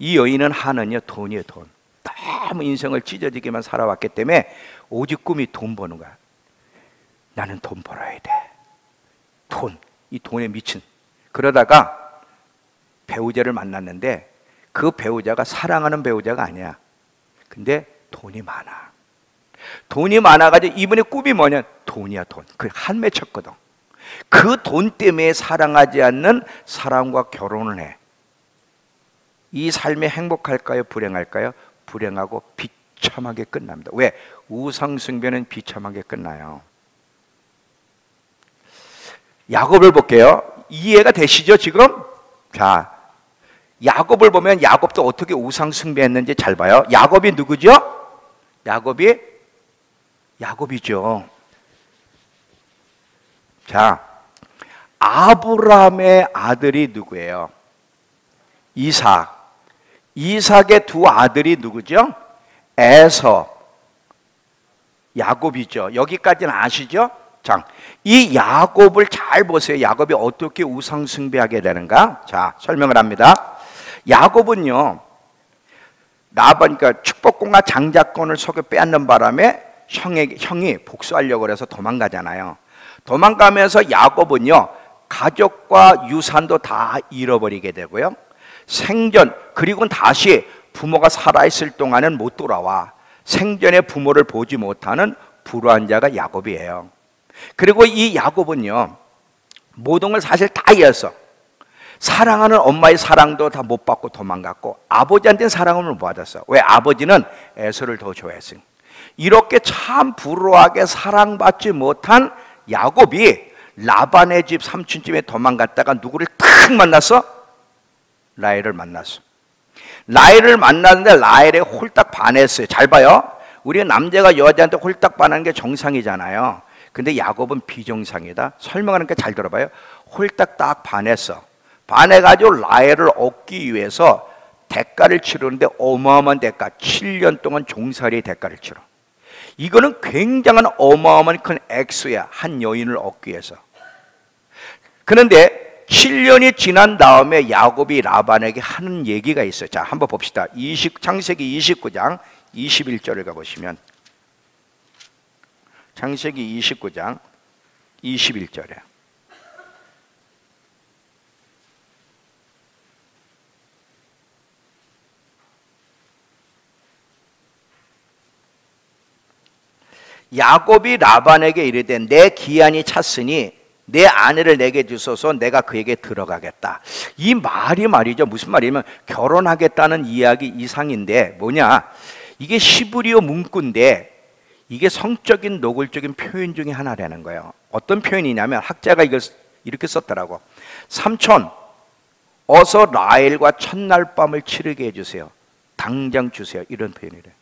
이 여인은 하는요, 돈이에요, 돈. 너무 인생을 찢어지게만 살아왔기 때문에 오직 꿈이 돈 버는 거야. 나는 돈 벌어야 돼. 돈, 이 돈에 미친. 그러다가 배우자를 만났는데 그 배우자가 사랑하는 배우자가 아니야. 근데 돈이 많아. 돈이 많아가지고 이분의 꿈이 뭐냐? 돈이야, 돈. 그 한 맺혔거든. 그 돈 때문에 사랑하지 않는 사람과 결혼을 해. 이 삶이 행복할까요? 불행할까요? 불행하고 비참하게 끝납니다. 왜? 우상숭배는 비참하게 끝나요. 야곱을 볼게요. 이해가 되시죠 지금? 자, 야곱을 보면 야곱도 어떻게 우상숭배했는지 잘 봐요. 야곱이 누구죠? 야곱이죠. 자, 아브라함의 아들이 누구예요? 이삭. 이삭의 두 아들이 누구죠? 에서, 야곱이죠. 여기까지는 아시죠? 자, 이 야곱을 잘 보세요. 야곱이 어떻게 우상숭배하게 되는가? 자, 설명을 합니다. 야곱은요, 그러니까 축복권과 장자권을 속여 빼앗는 바람에 형이 복수하려고 해서 도망가잖아요. 도망가면서 야곱은요, 가족과 유산도 다 잃어버리게 되고요, 생전, 그리고 다시 부모가 살아있을 동안은 못 돌아와. 생전에 부모를 보지 못하는 불우한 자가 야곱이에요. 그리고 이 야곱은요, 모든 걸 사실 다 잃었어. 사랑하는 엄마의 사랑도 다 못 받고 도망갔고, 아버지한테는 사랑을 못 받았어. 왜? 아버지는 에서를 더 좋아했으니. 이렇게 참 불우하게 사랑받지 못한 야곱이 라반의 집 삼촌집에 도망갔다가 누구를 탁 만났어? 라헬을 만났어. 라헬을 만났는데 라헬에 홀딱 반했어요. 잘 봐요. 우리 남자가 여자한테 홀딱 반하는 게 정상이잖아요. 근데 야곱은 비정상이다. 설명하니까 잘 들어봐요. 홀딱 딱 반했어. 반해가지고 라헬을 얻기 위해서 대가를 치르는데 어마어마한 대가, 7년 동안 종살이의 대가를 치러. 이거는 굉장한 어마어마한 큰 액수야, 한 여인을 얻기 위해서. 그런데 7년이 지난 다음에 야곱이 라반에게 하는 얘기가 있어요. 자, 한번 봅시다. 창세기 29장 21절을 가보시면, 창세기 29장 21절에 야곱이 라반에게 이르되 내 기한이 찼으니 내 아내를 내게 주소서, 내가 그에게 들어가겠다. 이 말이 말이죠, 무슨 말이냐면 결혼하겠다는 이야기 이상인데, 뭐냐, 이게 시브리어 문구인데 이게 성적인 노골적인 표현 중에 하나라는 거예요. 어떤 표현이냐면 학자가 이걸 이렇게 썼더라고. 삼촌, 어서 라헬과 첫날 밤을 치르게 해주세요. 당장 주세요. 이런 표현이래요.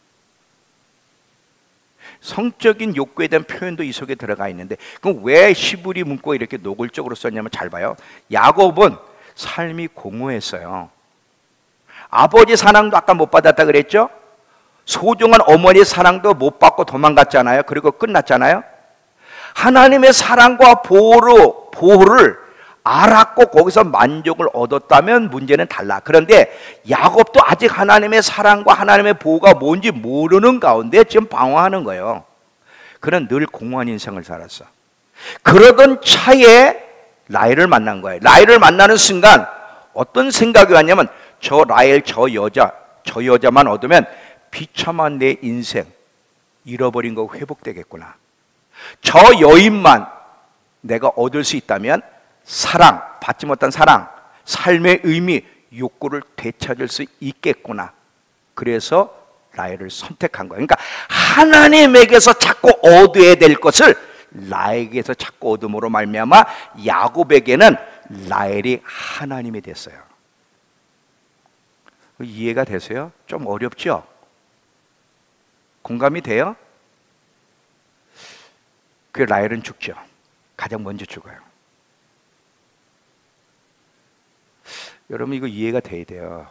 성적인 욕구에 대한 표현도 이 속에 들어가 있는데, 그럼 왜 시브리 문구가 이렇게 노골적으로 썼냐면 잘 봐요. 야곱은 삶이 공허했어요. 아버지 사랑도 아까 못 받았다 그랬죠? 소중한 어머니 사랑도 못 받고 도망갔잖아요. 그리고 끝났잖아요. 하나님의 사랑과 보호를 알았고 거기서 만족을 얻었다면 문제는 달라. 그런데 야곱도 아직 하나님의 사랑과 하나님의 보호가 뭔지 모르는 가운데 지금 방황하는 거예요. 그는 늘 공허한 인생을 살았어. 그러던 차에 라헬을 만난 거예요. 라헬을 만나는 순간 어떤 생각이 왔냐면, 저 라헬, 저 여자만 얻으면 비참한 내 인생 잃어버린 거 회복되겠구나. 저 여인만 내가 얻을 수 있다면 사랑, 받지 못한 사랑, 삶의 의미, 욕구를 되찾을 수 있겠구나. 그래서 라헬을 선택한 거예요. 그러니까 하나님에게서 자꾸 얻어야 될 것을 라헬에게서 자꾸 얻음으로 말미암아 야곱에게는 라헬이 하나님이 됐어요. 이해가 되세요? 좀 어렵죠? 공감이 돼요? 그 라헬은 죽죠. 가장 먼저 죽어요. 여러분 이거 이해가 돼야 돼요.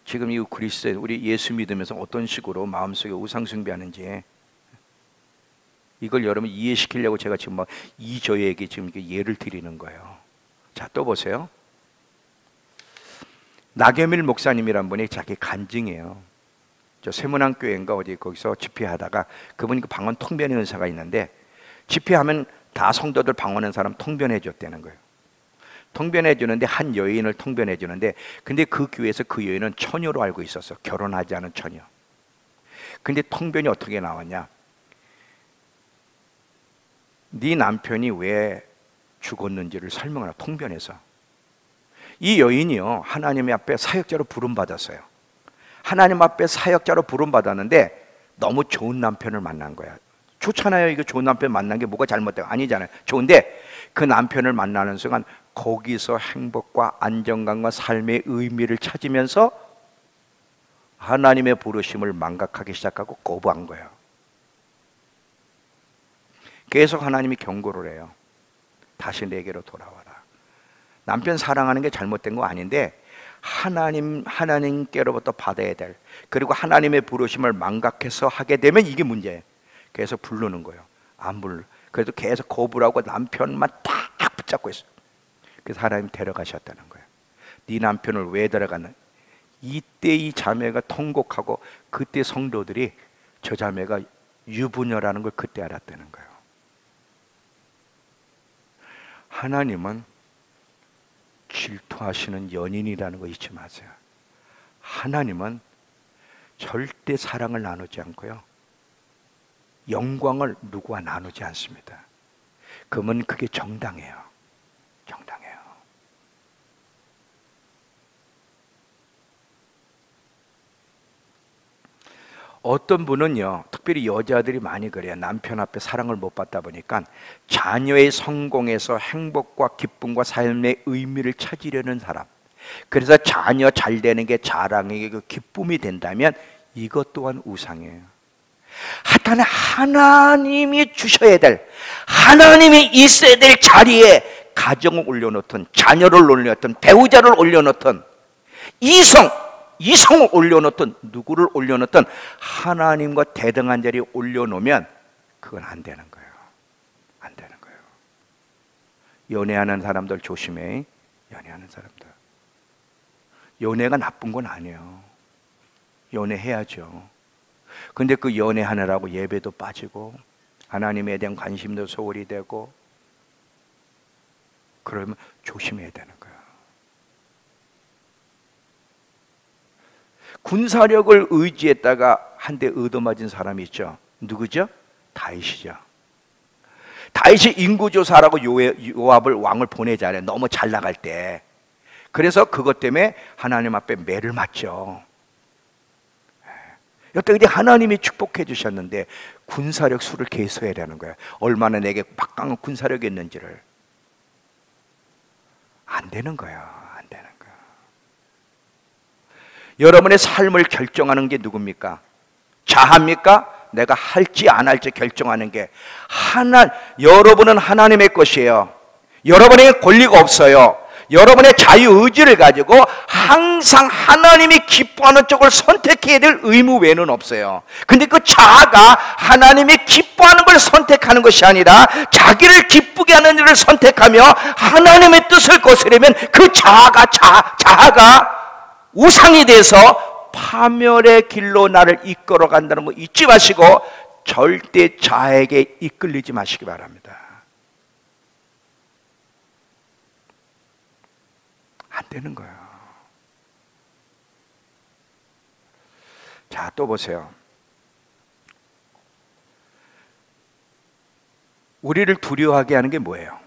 지금 이 그리스도인 우리 예수 믿으면서 어떤 식으로 마음속에 우상 숭배하는지 이걸 여러분 이해시키려고 제가 지금 막 이저에게 지금 이렇게 예를 드리는 거예요. 자, 또 보세요. 나겸일 목사님이란 분이 자기 간증이에요. 저 세문안교회인가 어디 거기서 집회하다가 그분이 그 방언 통변의 은사가 있는데 집회하면 다 성도들 방언하는 사람 통변해 줬다는 거예요. 통변해 주는데 한 여인을 통변해 주는데 근데 그 교회에서 그 여인은 처녀로 알고 있었어. 결혼하지 않은 처녀. 근데 통변이 어떻게 나왔냐? 네 남편이 왜 죽었는지를 설명하라. 통변해서. 이 여인이요 하나님 앞에 사역자로 부름받았어요. 하나님 앞에 사역자로 부름받았는데 너무 좋은 남편을 만난 거야. 좋잖아요. 이거 좋은 남편 만난 게 뭐가 잘못돼요? 아니잖아요. 좋은데 그 남편을 만나는 순간 거기서 행복과 안정감과 삶의 의미를 찾으면서 하나님의 부르심을 망각하기 시작하고 거부한 거예요. 계속 하나님이 경고를 해요. 다시 내게로 돌아와라. 남편 사랑하는 게 잘못된 거 아닌데 하나님께로부터 받아야 될 그리고 하나님의 부르심을 망각해서 하게 되면 이게 문제예요. 계속 부르는 거예요. 안 불러. 그래도 계속 거부를 하고 남편만 딱 붙잡고 있어요. 그래서 하나님 데려가셨다는 거예요. 네 남편을 왜 데려가는? 이때 이 자매가 통곡하고 그때 성도들이 저 자매가 유부녀라는 걸 그때 알았다는 거예요. 하나님은 질투하시는 연인이라는 거 잊지 마세요. 하나님은 절대 사랑을 나누지 않고요. 영광을 누구와 나누지 않습니다. 그러면 그게 정당해요. 정당해요. 어떤 분은요, 특별히 여자들이 많이 그래요. 남편 앞에 사랑을 못 받다 보니까 자녀의 성공에서 행복과 기쁨과 삶의 의미를 찾으려는 사람. 그래서 자녀 잘 되는 게 자랑의 그 기쁨이 된다면 이것 또한 우상이에요. 하여튼 하나님이 주셔야 될, 하나님이 있어야 될 자리에 가정을 올려놓든 자녀를 올려놓든 배우자를 올려놓든 이성을 올려놓든 누구를 올려놓든 하나님과 대등한 자리에 올려놓으면 그건 안 되는 거예요. 안 되는 거예요. 연애하는 사람들 조심해. 연애하는 사람들. 연애가 나쁜 건 아니에요. 연애해야죠. 근데 그 연애하느라고 예배도 빠지고 하나님에 대한 관심도 소홀히 되고 그러면 조심해야 되는 거예요. 군사력을 의지했다가 한 대 얻어맞은 사람이 있죠. 누구죠? 다윗이죠. 다윗이 인구조사라고 요압을 왕을 보내잖아요. 너무 잘 나갈 때. 그래서 그것 때문에 하나님 앞에 매를 맞죠. 여태까지 하나님이 축복해 주셨는데 군사력 수를 계수해야 되는 거예요. 얼마나 내게 막강한 군사력이 있는지를. 안 되는 거예요. 안 되는 거예요. 여러분의 삶을 결정하는 게 누굽니까? 자합니까? 내가 할지 안 할지 결정하는 게 여러분은 하나님의 것이에요. 여러분에게 권리가 없어요. 여러분의 자유의지를 가지고 항상 하나님이 기뻐하는 쪽을 선택해야 될 의무 외에는 없어요. 근데 그 자아가 하나님이 기뻐하는 걸 선택하는 것이 아니라 자기를 기쁘게 하는 일을 선택하며 하나님의 뜻을 거스르면 그 자아가 우상이 돼서 파멸의 길로 나를 이끌어 간다는 거 잊지 마시고 절대 자아에게 이끌리지 마시기 바랍니다. 안 되는 거예요. 자, 또 보세요. 우리를 두려워하게 하는 게 뭐예요?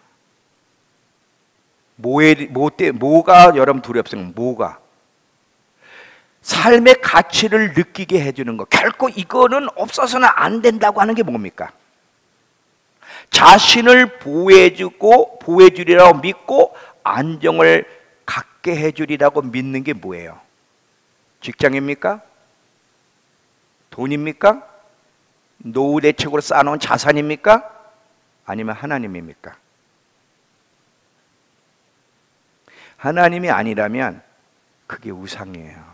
뭐가 여러분 두렵습니까? 뭐가? 삶의 가치를 느끼게 해주는 것. 결코 이거는 없어서는 안 된다고 하는 게 뭡니까? 자신을 보호해주리라고 믿고 안정을 갖게 해주리라고 믿는 게 뭐예요? 직장입니까? 돈입니까? 노후 대책으로 쌓아놓은 자산입니까? 아니면 하나님입니까? 하나님이 아니라면 그게 우상이에요.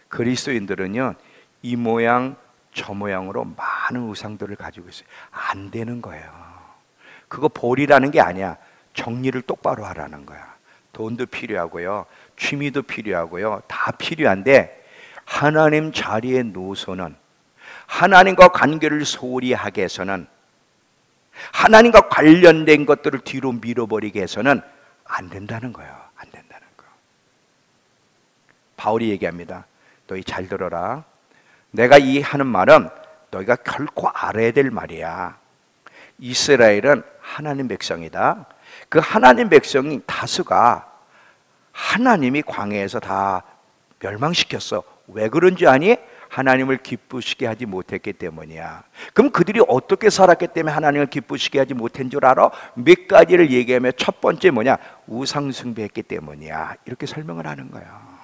그리스도인들은요, 이 모양 저 모양으로 많은 우상들을 가지고 있어요. 안 되는 거예요. 그거 버리라는 게 아니야. 정리를 똑바로 하라는 거야. 돈도 필요하고요, 취미도 필요하고요, 다 필요한데 하나님 자리에 놓고서는, 하나님과 관계를 소홀히 하게 해서는, 하나님과 관련된 것들을 뒤로 밀어버리게 해서는 안 된다는 거예요. 안 된다는 거. 바울이 얘기합니다. 너희 잘 들어라. 내가 이 하는 말은 너희가 결코 알아야 될 말이야. 이스라엘은 하나님 백성이다. 그 하나님 백성이 다수가 하나님이 광야에서 다 멸망시켰어. 왜 그런지 아니? 하나님을 기쁘시게 하지 못했기 때문이야. 그럼 그들이 어떻게 살았기 때문에 하나님을 기쁘시게 하지 못한 줄 알아? 몇 가지를 얘기하면 첫 번째 뭐냐? 우상 숭배했기 때문이야. 이렇게 설명을 하는 거야.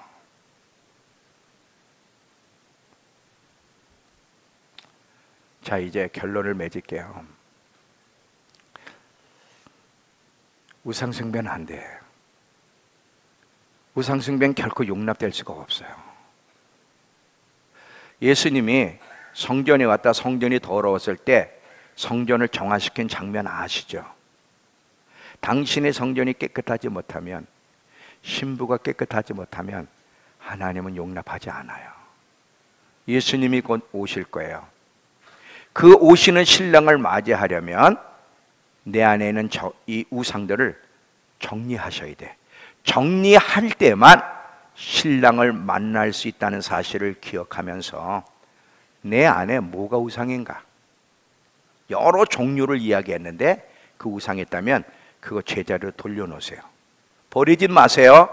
자, 이제 결론을 맺을게요. 우상 숭배는 안 돼. 우상 숭배는 결코 용납될 수가 없어요. 예수님이 성전에 왔다 성전이 더러웠을 때 성전을 정화시킨 장면 아시죠? 당신의 성전이 깨끗하지 못하면, 신부가 깨끗하지 못하면 하나님은 용납하지 않아요. 예수님이 곧 오실 거예요. 그 오시는 신랑을 맞이하려면 내 안에 있는 이 우상들을 정리하셔야 돼. 정리할 때만 신랑을 만날 수 있다는 사실을 기억하면서 내 안에 뭐가 우상인가? 여러 종류를 이야기했는데 그 우상이 있다면 그거 제자리로 돌려놓으세요. 버리지 마세요.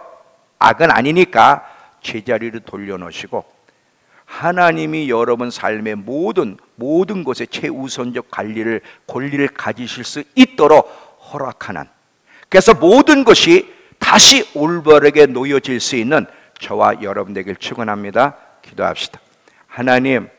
악은 아니니까 제자리로 돌려놓으시고, 하나님이 여러분 삶의 모든 곳에 최우선적 권리를 가지실 수 있도록 허락하는, 그래서 모든 것이 다시 올바르게 놓여질 수 있는 저와 여러분 되길 축원합니다. 기도합시다. 하나님,